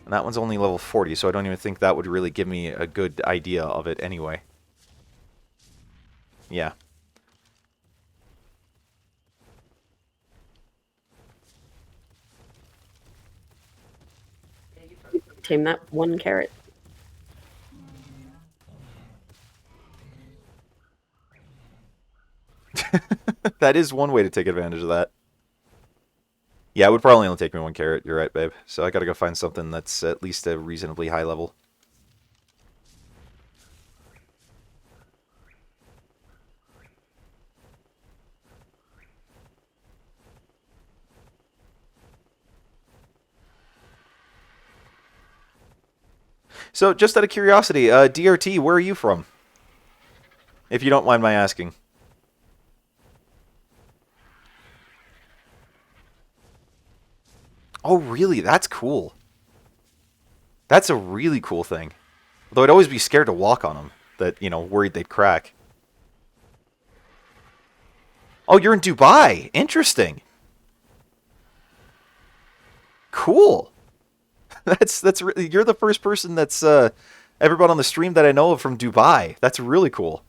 And that one's only level 40, so I don't even think that would really give me a good idea of it anyway. Yeah. Tame that one carrot. That is one way to take advantage of that. Yeah, it would probably only take me one carrot. You're right, babe. So I gotta go find something that's at least a reasonably high level. So, just out of curiosity, DRT, where are you from? If you don't mind my asking. Oh, really? That's cool. That's a really cool thing. Although I'd always be scared to walk on them. That, you know, worried they'd crack. Oh, you're in Dubai. Interesting. Cool. That's really, you're the first person that's ever been on the stream that I know of from Dubai. That's really cool.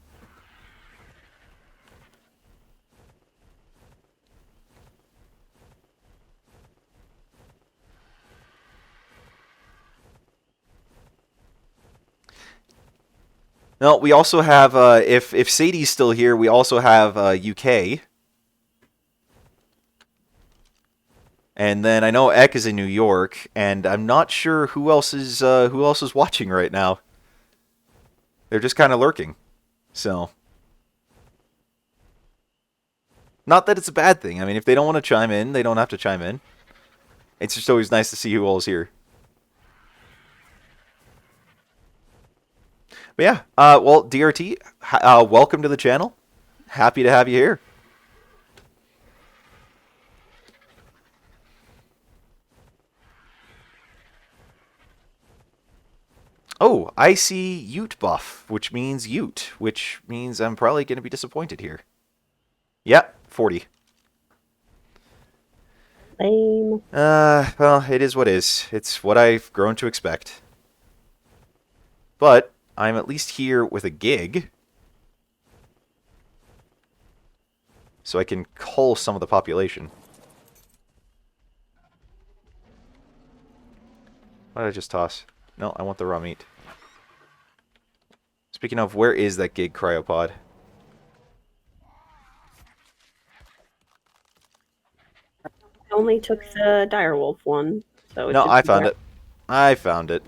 No, we also have if Sadie's still here, we also have UK. And then I know Eck is in New York, and I'm not sure who else is watching right now. They're just kind of lurking. So, not that it's a bad thing. I mean, if they don't want to chime in, they don't have to chime in. It's just always nice to see who all is here. But yeah, well, DRT, welcome to the channel. Happy to have you here. Oh, I see Ute buff, which means Ute, which means I'm probably going to be disappointed here. Yep, 40. Lame. Well, it is what is. It's what I've grown to expect. But I'm at least here with a gig. So I can cull some of the population. What did I just toss? No, I want the raw meat. Speaking of, where is that gig cryopod? I only took the direwolf one, so No, I found it. I found it.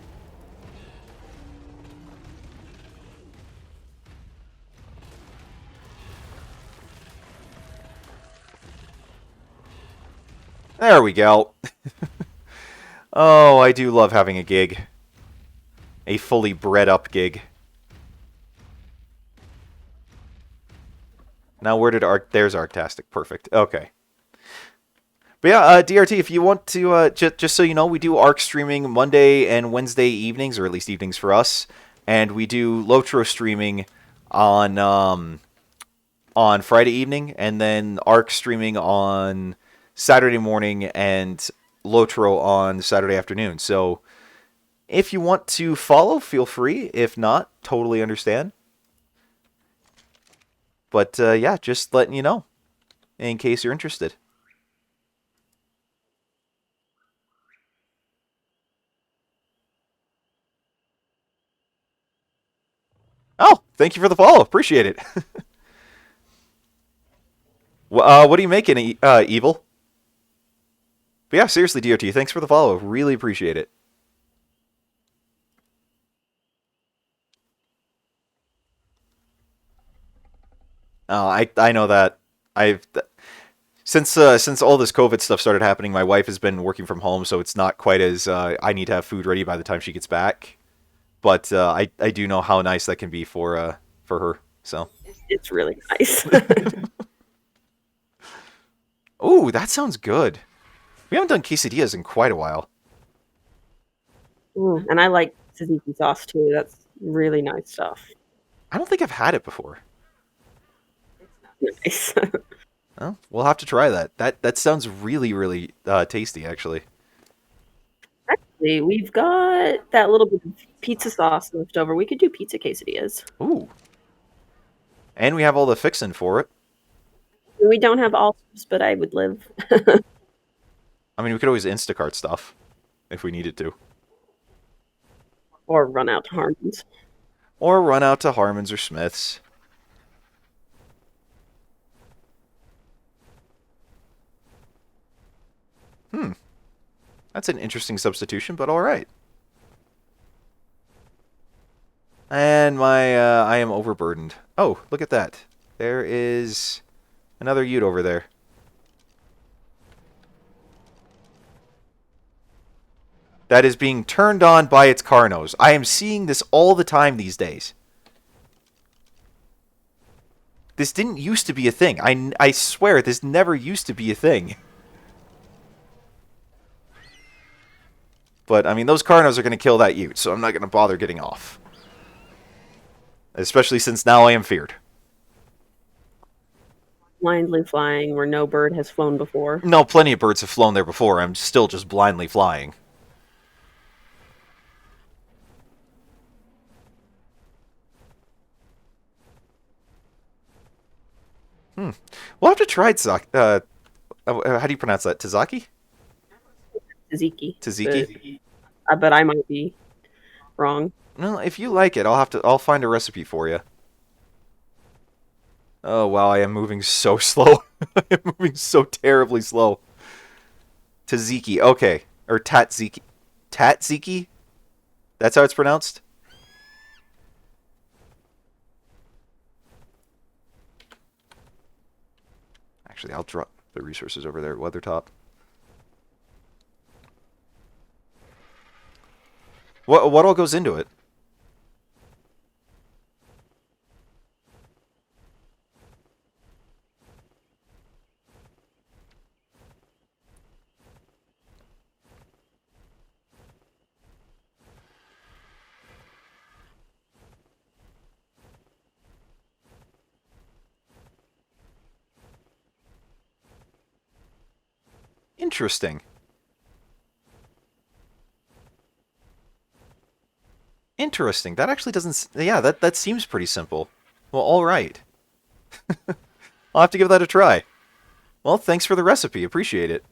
There we go. Oh, I do love having a gig. A fully bred up gig. Now where did Ark? There's Arctastic. Perfect. Okay. But yeah, DRT, if you want to, just so you know, we do Ark streaming Monday and Wednesday evenings, or at least evenings for us, and we do LOTRO streaming on Friday evening, and then Ark streaming on Saturday morning, and LOTRO on Saturday afternoon. So if you want to follow, feel free. If not, totally understand. But yeah, just letting you know in case you're interested. Oh, thank you for the follow. Appreciate it. What are you making, Evil? But yeah, seriously, DOT, thanks for the follow. Really appreciate it. Oh, I know that. I've since all this COVID stuff started happening, my wife has been working from home, so it's not quite as I need to have food ready by the time she gets back. But I do know how nice that can be for her. So. It's really nice. Ooh, that sounds good. We haven't done quesadillas in quite a while. Ooh, and I like tzatziki sauce too. That's really nice stuff. I don't think I've had it before. Nice. Well, we'll have to try that. That sounds really tasty, actually. Actually, we've got that little bit of pizza sauce left over. We could do pizza quesadillas. Ooh, and we have all the fixin' for it. We don't have olives, but I would live. I mean, we could always Instacart stuff if we needed to, Or run out to Harmon's. or run out to Harmon's or Smith's. Hmm, that's an interesting substitution, but all right. And I am overburdened. Oh, look at that. There is another Ute over there. That is being turned on by its Carnos. I am seeing this all the time these days. This didn't used to be a thing. I swear, this never used to be a thing. But, I mean, those Carnos are going to kill that Ute, so I'm not going to bother getting off. Especially since now I am feared. Blindly flying where no bird has flown before. No, plenty of birds have flown there before. I'm still just blindly flying. We'll have to try how do you pronounce that? Tazaki? Tzatziki. Tzatziki? But I might be wrong. Well, if you like it, I'll find a recipe for you. Oh wow, I am moving so slow. I am moving so terribly slow. Tzatziki, okay. Or tatziki. Tatziki? That's how it's pronounced? Actually, I'll drop the resources over there at Weathertop. What all goes into it? Interesting. Interesting. That actually doesn't... Yeah, that seems pretty simple. Well, alright. I'll have to give that a try. Well, thanks for the recipe. Appreciate it.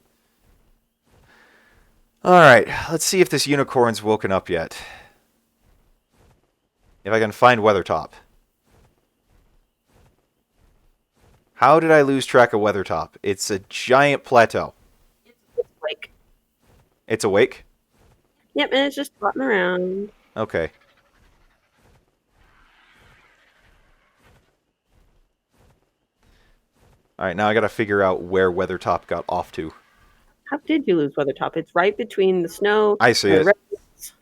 Alright, let's see if this unicorn's woken up yet. If I can find Weathertop. How did I lose track of Weathertop? It's a giant plateau. Like, It's awake? yep, and it's just floating around. Okay. Alright, now I gotta figure out where Weathertop got off to. How did you lose Weathertop? It's right between the snow. I see and it.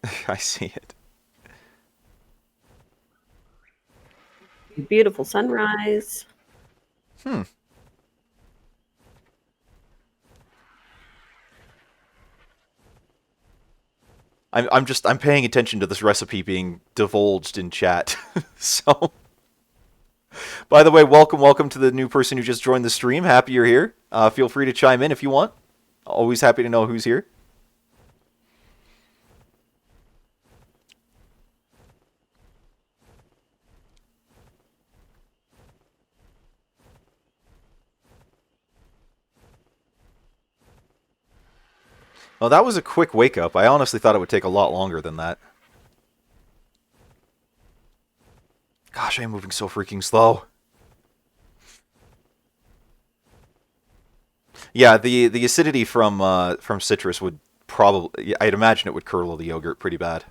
the I see it. beautiful sunrise. Hmm. I'm paying attention to this recipe being divulged in chat. So, by the way, welcome to the new person who just joined the stream. Happy you're here. Feel free to chime in if you want. Always happy to know who's here. Well, that was a quick wake up. I honestly thought it would take a lot longer than that. Gosh, I'm moving so freaking slow. Yeah, the acidity from citrus would probably, I'd imagine it would curdle the yogurt pretty bad.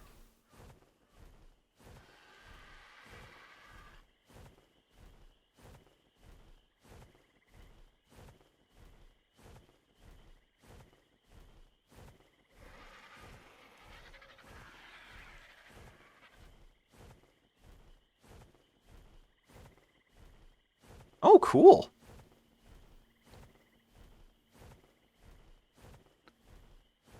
Oh, cool.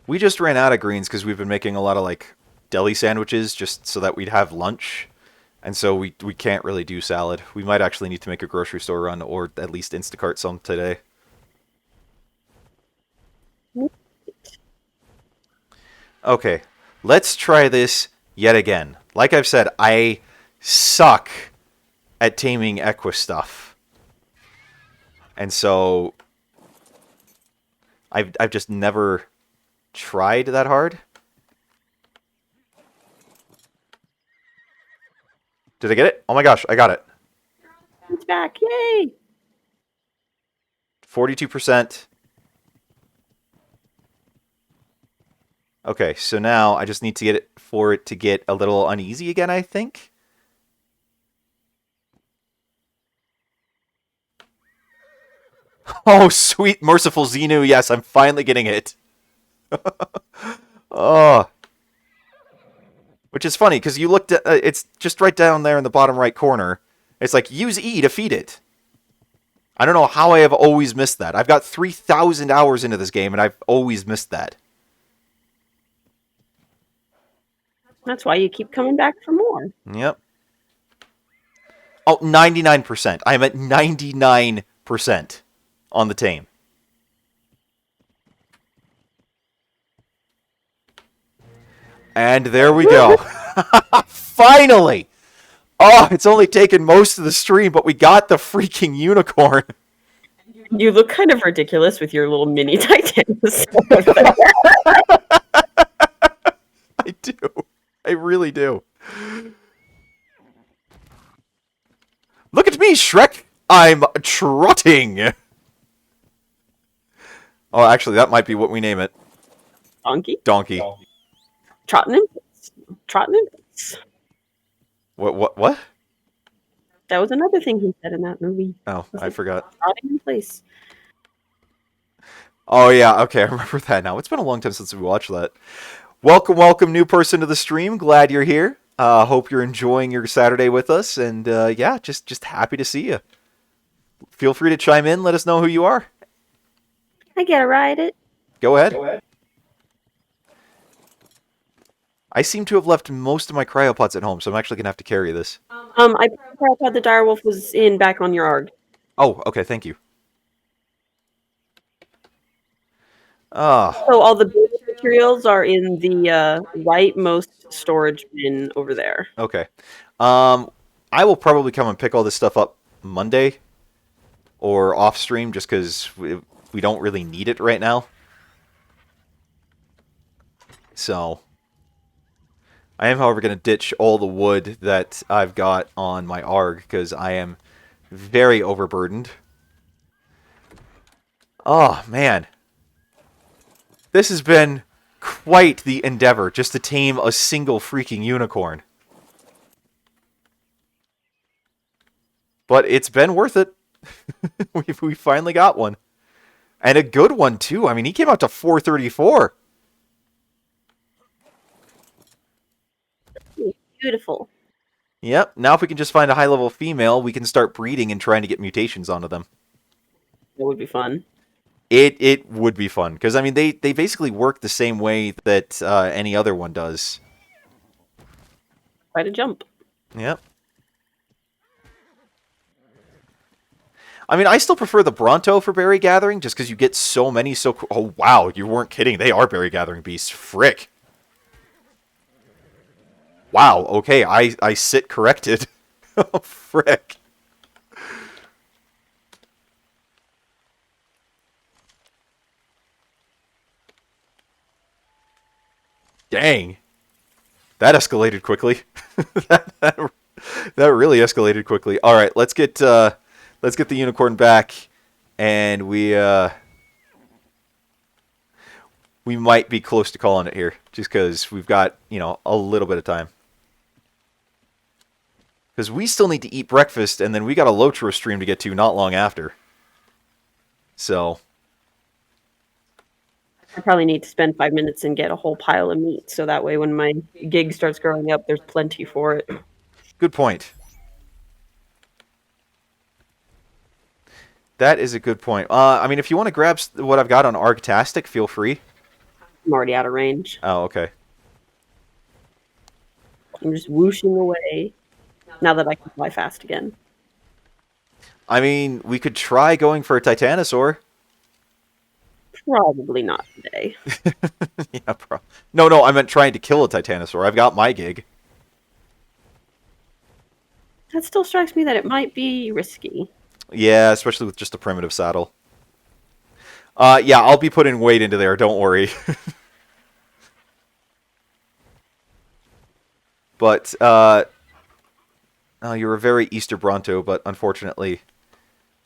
We just ran out of greens because we've been making a lot of like deli sandwiches just so that we'd have lunch. And so we can't really do salad. We might actually need to make a grocery store run or at least Instacart some today. Okay, let's try this yet again. Like I've said, I suck at taming Equa stuff. And so I've just never tried that hard. Did I get it? Oh my gosh, I got it. It's back. Yay! 42%. Okay, so now I just need to get it for it to get a little uneasy again, I think. Oh, sweet merciful Xenu, yes, I'm finally getting it. Oh. Which is funny, because you looked at it's just right down there in the bottom right corner. It's like, use E to feed it. I don't know how I have always missed that. I've got 3,000 hours into this game, and I've always missed that. That's why you keep coming back for more. Yep. Oh, 99%. I'm at 99% on the tame. And there we go. Finally! Oh, it's only taken most of the stream, but we got the freaking unicorn. You look kind of ridiculous with your little mini Titans. I do. I really do. Look at me, Shrek! I'm trotting! Oh, actually, that might be what we name it. Donkey? Donkey. Trotting in place. Trotting in place. What? That was another thing he said in that movie. Oh, I forgot. Trotting in place. Oh, yeah, okay, I remember that now. It's been a long time since we watched that. Welcome, new person to the stream. Glad you're here. Hope you're enjoying your Saturday with us, and yeah, just happy to see you. Feel free to chime in. Let us know who you are. I gotta ride it. Go ahead. I seem to have left most of my cryopods at home, so I'm actually gonna have to carry this. I thought the direwolf was in back on your Arg. Oh, okay, thank you. Ah. So all the building materials are in the rightmost storage bin over there. Okay. I will probably come and pick all this stuff up Monday or off stream just because we don't really need it right now. So I am, however, going to ditch all the wood that I've got on my ARG because I am very overburdened. Oh, man. This has been quite the endeavor just to tame a single freaking unicorn. But it's been worth it. we finally got one. And a good one, too. I mean, he came out to 434. Beautiful. Yep. Now if we can just find a high-level female, we can start breeding and trying to get mutations onto them. That would be fun. It would be fun because I mean they basically work the same way that any other one does. Try to jump. Yep. I mean, I still prefer the Bronto for berry gathering just because you get so many. Oh wow, you weren't kidding. They are berry gathering beasts. Frick. Wow. Okay, I sit corrected. Oh, frick. Dang. That escalated quickly. that, that really escalated quickly. All right, let's get the unicorn back, and we might be close to calling it here, just because we've got a little bit of time. Because we still need to eat breakfast, and then we got a LOTRO stream to get to not long after. So I probably need to spend 5 minutes and get a whole pile of meat, so that way when my gig starts growing up, there's plenty for it. good point. That is a good point. I mean, if you want to grab what I've got on Argtastic, feel free. I'm already out of range. Oh, okay. I'm just whooshing away now that I can fly fast again. I mean, we could try going for a Titanosaur. Probably not today. Yeah, no, I meant trying to kill a Titanosaur. I've got my gig. That still strikes me that it might be risky. Yeah, especially with just a primitive saddle. Yeah, I'll be putting weight into there, don't worry. But, oh, you're a very Easter Bronto, but unfortunately,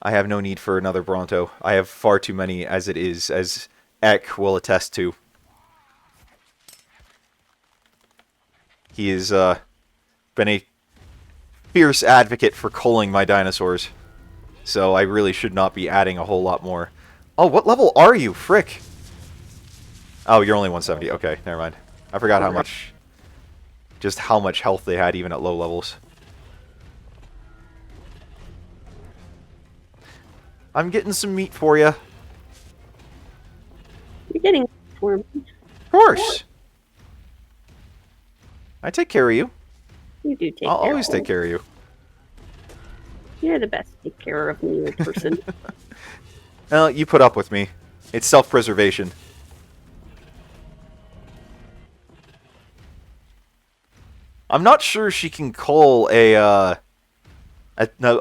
I have no need for another Bronto. I have far too many as it is, as Ek will attest to. He has been a fierce advocate for culling my dinosaurs. So I really should not be adding a whole lot more. Oh, what level are you? Frick. Oh, you're only 170. Okay, never mind. I forgot how much... just how much health they had even at low levels. I'm getting some meat for you. You're getting for me. Of course. I take care of you. You do take I'll care always of take me. care of you. You're the best take care of me, person. Well, you put up with me. It's self-preservation. I'm not sure she can call a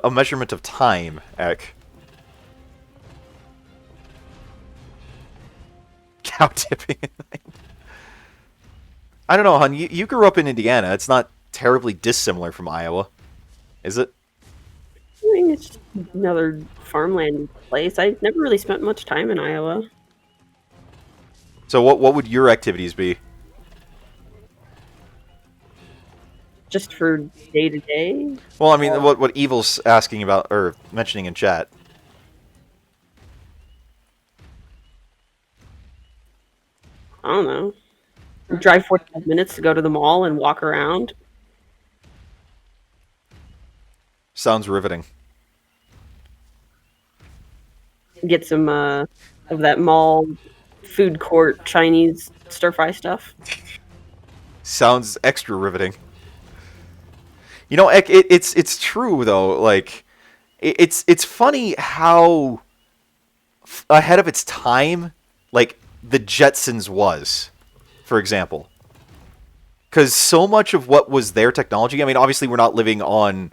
measurement of time, Ek. Cow tipping. I don't know, hon. You grew up in Indiana. It's not terribly dissimilar from Iowa, is it? I mean, it's just another farmland place. I never really spent much time in Iowa. So what would your activities be? Just for day to day. Well, I mean, what Evil's asking about or mentioning in chat. I don't know. Drive 45 minutes to go to the mall and walk around. Sounds riveting. Get some of that mall food court Chinese stir fry stuff. Sounds extra riveting. You know, it's true though. Like, it's funny how ahead of its time, like the Jetsons was, for example. Because so much of what was their technology. I mean, obviously, we're not living on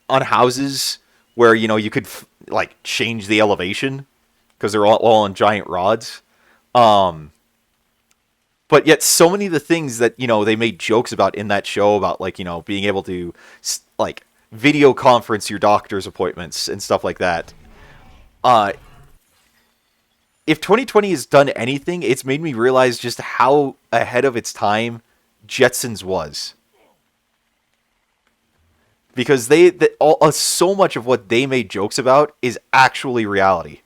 houses where you could like change the elevation because they're all on giant rods. But yet, so many of the things that they made jokes about in that show about like being able to like video conference your doctor's appointments and stuff like that. If 2020 has done anything, it's made me realize just how ahead of its time Jetsons was. Because so much of what they made jokes about is actually reality.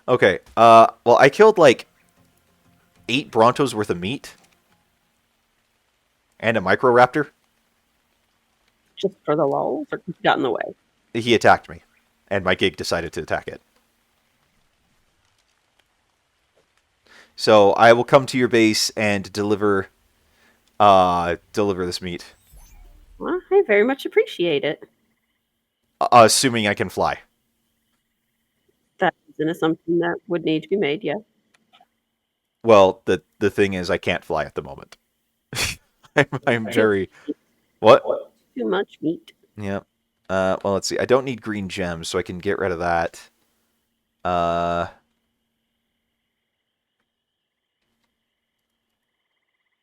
Okay, well, I killed like 8 Brontos worth of meat. And a Microraptor. Just for the lulls, or he got in the way? He attacked me, and my gig decided to attack it. So I will come to your base and deliver this meat, Well, I very much appreciate it. assuming I can fly. That is an assumption that would need to be made, yeah. Well, the thing is, I can't fly at the moment. I'm Too, very what? too much meat. Yeah. Well, let's see. I don't need green gems, so I can get rid of that. Uh,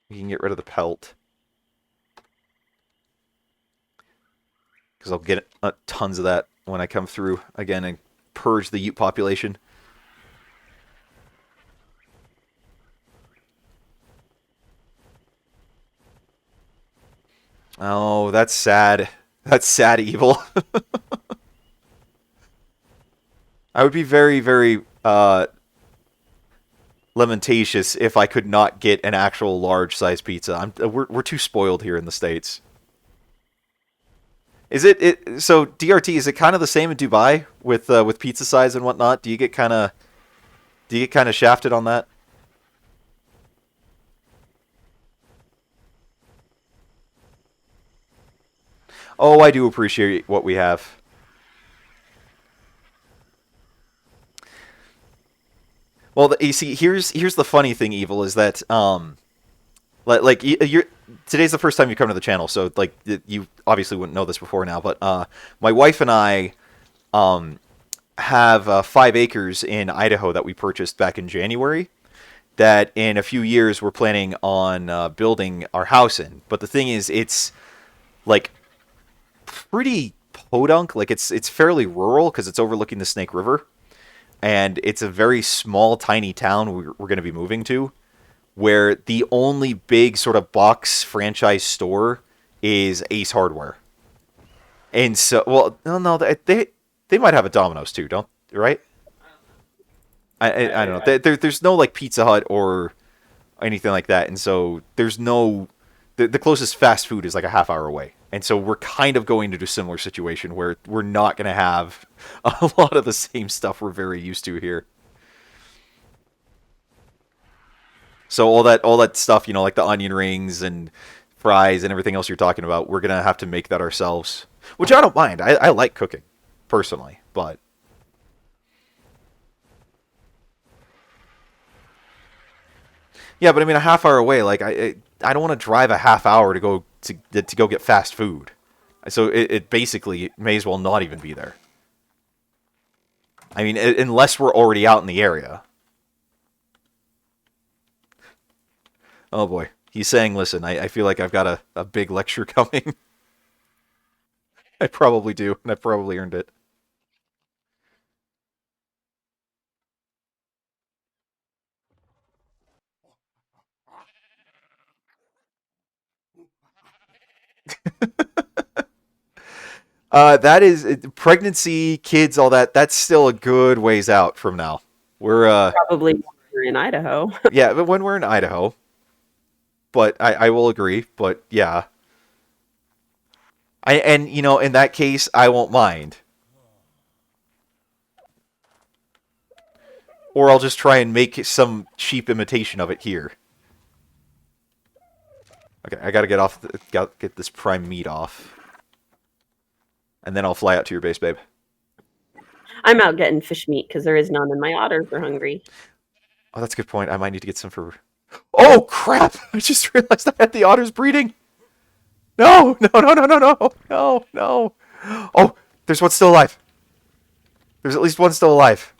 we can get rid of the pelt because I'll get tons of that when I come through again and purge the Ute population. Oh, that's sad. That's sad, evil. I would be very, very lamentatious if I could not get an actual large size pizza. We're too spoiled here in the States. Is it so DRT? Is it kind of the same in Dubai with pizza size and whatnot? Do you get kind of shafted on that? Oh, I do appreciate what we have. Well, you see, here's the funny thing, Evil, is that like you're today's the first time you come to the channel, so like you obviously wouldn't know this before now, but my wife and I have 5 acres in Idaho that we purchased back in January. That in a few years we're planning on building our house in. But the thing is, it's like pretty podunk. Like it's fairly rural because it's overlooking the Snake River, and it's a very small, tiny town we're going to be moving to, where the only big sort of box franchise store is Ace Hardware. And so, well, no, they might have a Domino's too, don't right? I don't know. There's no like Pizza Hut or anything like that, and so there's no the closest fast food is like a half hour away, and so we're kind of going into a similar situation where we're not going to have a lot of the same stuff we're very used to here. So all that stuff, like the onion rings and fries and everything else you're talking about, we're gonna have to make that ourselves, which I don't mind. I like cooking personally, but yeah, but I mean a half hour away, like I don't want to drive a half hour to go get fast food. So it basically may as well not even be there. I mean, unless we're already out in the area. Oh boy. He's saying, listen, I feel like I've got a big lecture coming. I probably do, and I probably earned it. That is pregnancy, kids, all that. That's still a good ways out from now. We're Probably when you're in Idaho. yeah, but when we're in Idaho, but I will agree. But yeah, and in that case I won't mind, or I'll just try and make some cheap imitation of it here. Okay, I gotta get this prime meat off, and then I'll fly out to your base, babe. I'm out getting fish meat because there is none, and my otters are hungry. Oh, that's a good point. I might need to get some for. Oh crap! I just realized I had the otters breeding. No, no, no, no, no, no, no, no. Oh, there's one still alive. There's at least one still alive.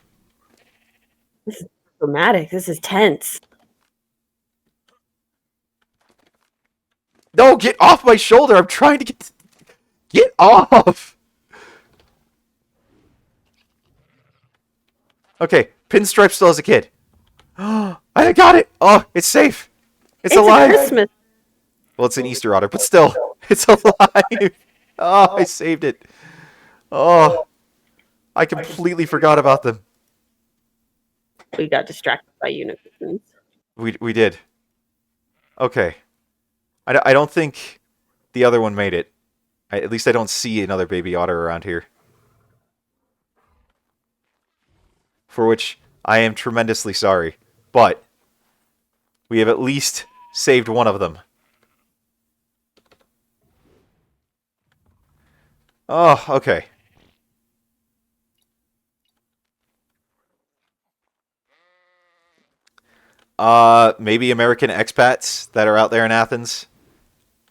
This is dramatic. This is tense. No, get off my shoulder. I'm trying to get off. Okay, Pinstripe still has a kid. I got it. Oh, it's safe. It's alive. Christmas. Well, it's an Easter otter, but still, it's alive. Oh, I saved it. Oh, I completely forgot about them. We got distracted by unicorns. We did. Okay. I don't think the other one made it. At least I don't see another baby otter around here. For which I am tremendously sorry. But we have at least saved one of them. Oh, okay. Maybe American expats that are out there in Athens,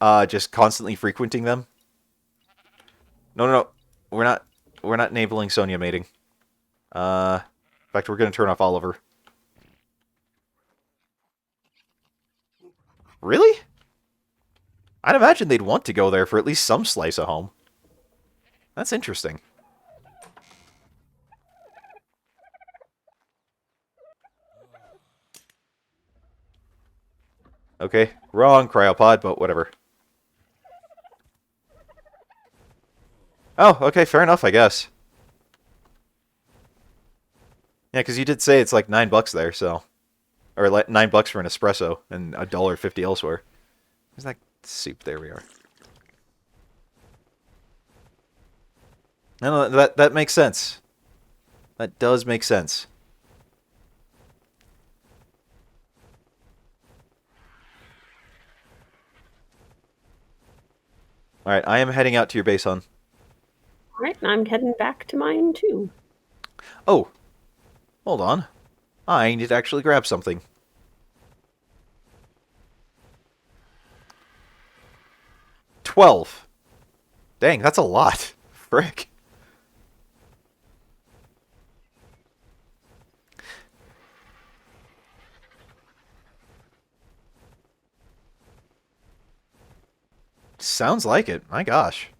just constantly frequenting them. No, no, no. We're not enabling Sonia mating. In fact, we're gonna turn off Oliver. Really? I'd imagine they'd want to go there for at least some slice of home. That's interesting. Okay, wrong cryopod, but whatever. Oh, okay, fair enough, I guess. Yeah, because you did say it's like $9 there, so, or like $9 for an espresso and $1.50 elsewhere. Is that soup? There we are. No, that makes sense. That does make sense. All right, I am heading out to your base, hon. All right, and I'm heading back to mine too. Oh, hold on. I need to actually grab something. 12. Dang, that's a lot. Frick. Sounds like it. My gosh.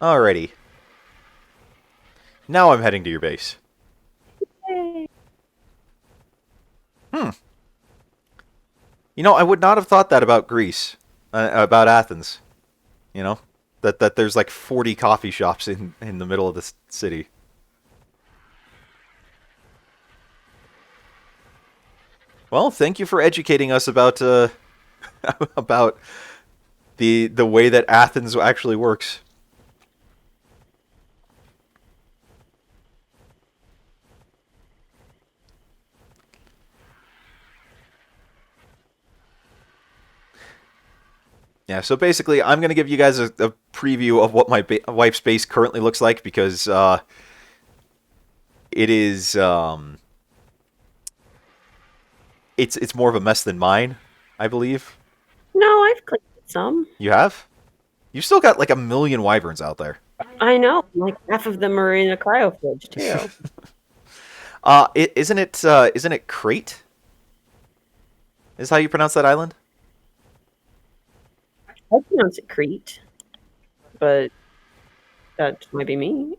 Alrighty. Now I'm heading to your base. Yay. Hmm. You know, I would not have thought that about Greece. About Athens. You know? That there's like 40 coffee shops in the middle of the city. Well, thank you for educating us about about the way that Athens actually works. Yeah, so basically, I'm going to give you guys a preview of what my wife's base currently looks like because it is it's more of a mess than mine, I believe. No, I've clicked some. You have? You've still got like a million wyverns out there. I know, like half of them are in a cryo fridge too. Isn't it Crate? Is how you pronounce that island? I pronounce it Crete, but that might be me.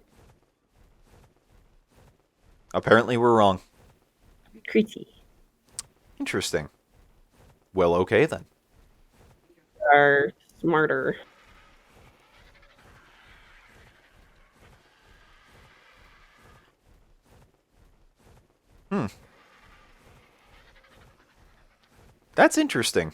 Apparently, we're wrong. Crete Interesting. Well, okay then. are smarter. Hmm. That's interesting.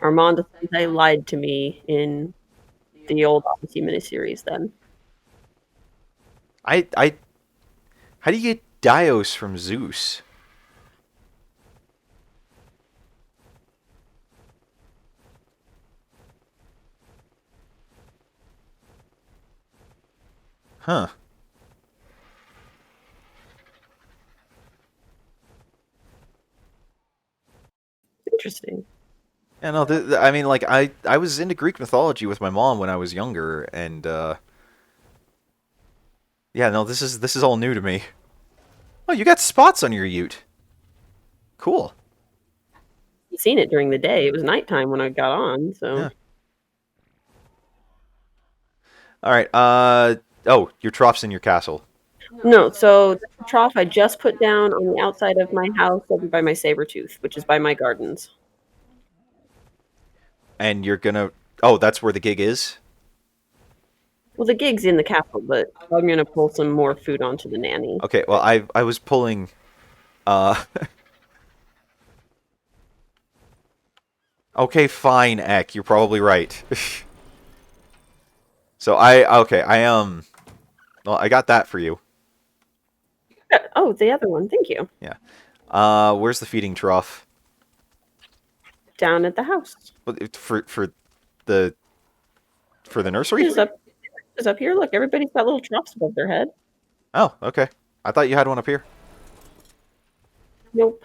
Armando Sensei lied to me in the old Odyssey miniseries then. I how do you get Dios from Zeus? Huh. Interesting. Yeah, no, I mean, like, I was into Greek mythology with my mom when I was younger, and, yeah, no, this is all new to me. Oh, you got spots on your ute. Cool. seen it during the day. It was nighttime when I got on, so. Yeah. All right. Oh, your trough's in your castle. No, so the trough I just put down on the outside of my house over by my saber tooth, which is by my gardens. And you're gonna. Oh, that's where the gig is. Well, the gig's in the castle, but I'm gonna pull some more food onto the nanny. Okay. Well, I was pulling. Okay, fine, Eck. You're probably right. So well, I got that for you. Oh, the other one. Thank you. Yeah. Where's the feeding trough? Down at the house. For the nursery? Is up here. Look, everybody's got little troughs above their head. Oh, okay. I thought you had one up here. Nope.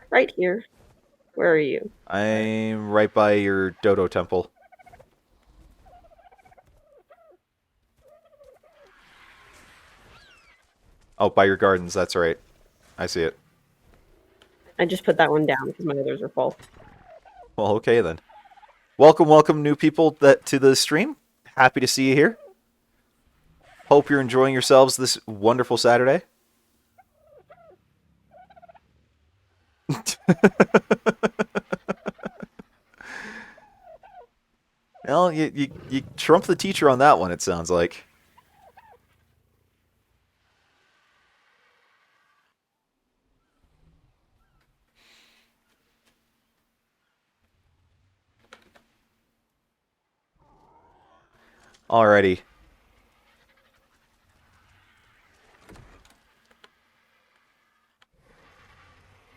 Right here. Where are you? I'm right by your dodo temple. Oh, by your gardens. That's right. I see it. I just put that one down because my others are full. Well, okay then. Welcome, new people to the stream. Happy to see you here. Hope you're enjoying yourselves this wonderful Saturday. Well, you trump the teacher on that one, it sounds like. Alrighty.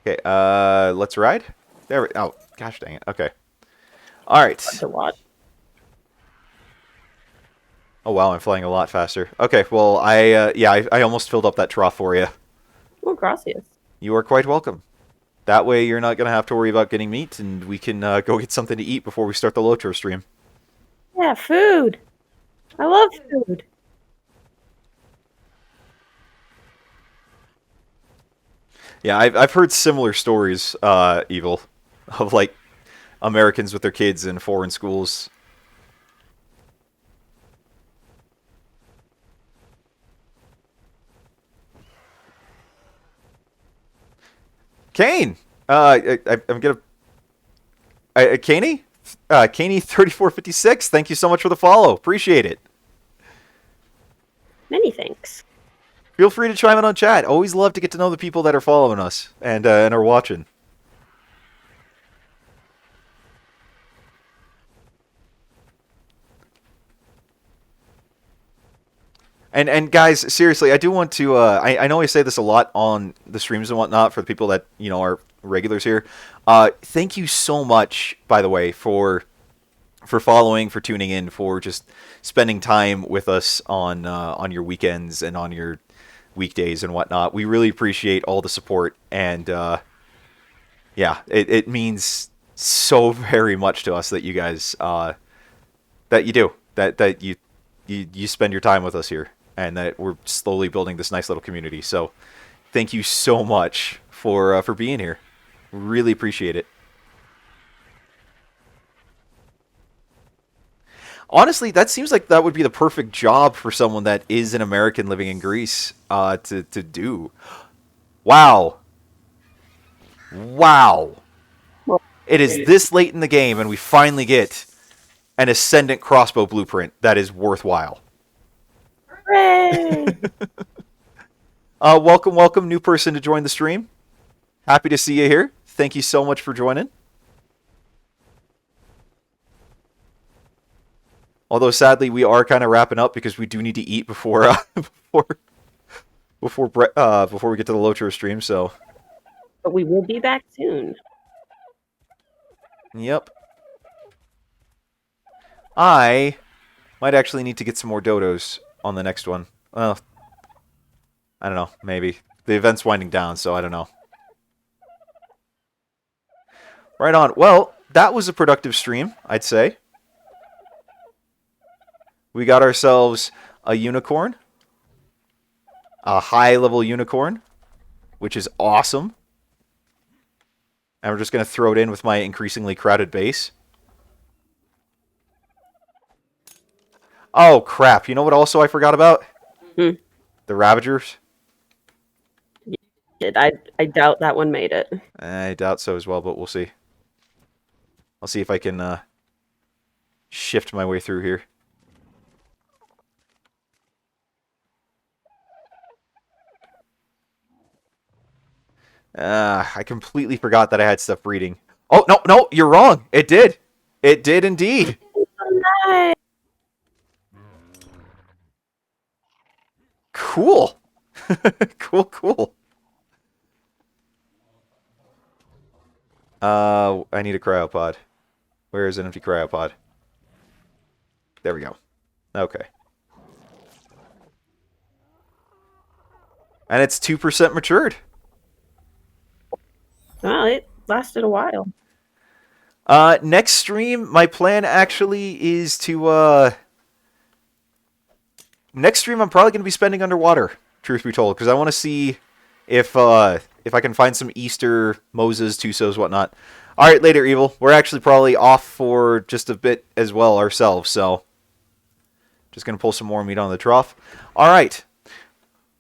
Okay, let's ride? There we... Oh, gosh dang it. Okay. Alright. To watch. Oh wow, I'm flying a lot faster. Okay, well, I almost filled up that trough for you. Oh, gracias. You are quite welcome. That way you're not going to have to worry about getting meat, and we can go get something to eat before we start the LOTRO stream. Yeah, food. I love food. Yeah, I've heard similar stories, Evil, of like Americans with their kids in foreign schools. Kane, I'm gonna, Caney, Caney 3456. Thank you so much for the follow. Appreciate it. Many thanks. Feel free to chime in on chat. Always love to get to know the people that are following us and are watching. And guys, seriously, I do want to. I know I say this a lot on the streams and whatnot for the people that are regulars here. Thank you so much, by the way, for following, for tuning in, for just spending time with us on your weekends and on your weekdays and whatnot. We really appreciate all the support, and yeah, it means so very much to us that you guys that you do that you spend your time with us here, and that we're slowly building this nice little community. So thank you so much for being here. Really appreciate it. Honestly, that seems like that would be the perfect job for someone that is an American living in Greece to do. Wow. Wow. Well, It is this late in the game, and we finally get an Ascendant crossbow blueprint that is worthwhile. hooray! Welcome, new person to join the stream. Happy to see you here. Thank you so much for joining. Although sadly, we are kind of wrapping up because we do need to eat before before we get to the LOTRO stream. So, But we will be back soon. yep. I might actually need to get some more dodos on the next one. Well, I don't know. Maybe the event's winding down, so I don't know. Right on. Well, that was a productive stream, I'd say. We got ourselves a unicorn. a high-level unicorn, which is awesome. And we're just going to throw it in with my increasingly crowded base. Oh, crap. You know what also I forgot about? Hmm. The Ravagers. I doubt that one made it. I doubt so as well, but we'll see. I'll see if I can shift my way through here. I completely forgot that I had stuff breeding. Oh, no, no, you're wrong. It did. It did indeed. Nice. Cool. Cool, cool. I need a cryopod. Where is an empty cryopod? There we go. Okay. And it's 2% matured. Well, it lasted a while. Next stream, my plan actually is to, next stream I'm probably going to be spending underwater, truth be told, because I want to see if I can find some Easter Moses, Tusos, whatnot. Alright, later, Evil. We're actually probably off for just a bit as well ourselves, so just going to pull some more meat on the trough. Alright.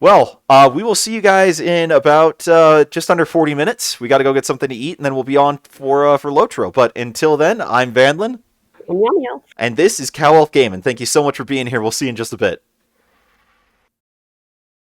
Well, we will see you guys in about just under 40 minutes. We got to go get something to eat, and then we'll be on for LOTRO. But until then, I'm Vanlin. And Yum Yum. And this is Cow Elf Gaming. Thank you so much for being here. We'll see you in just a bit.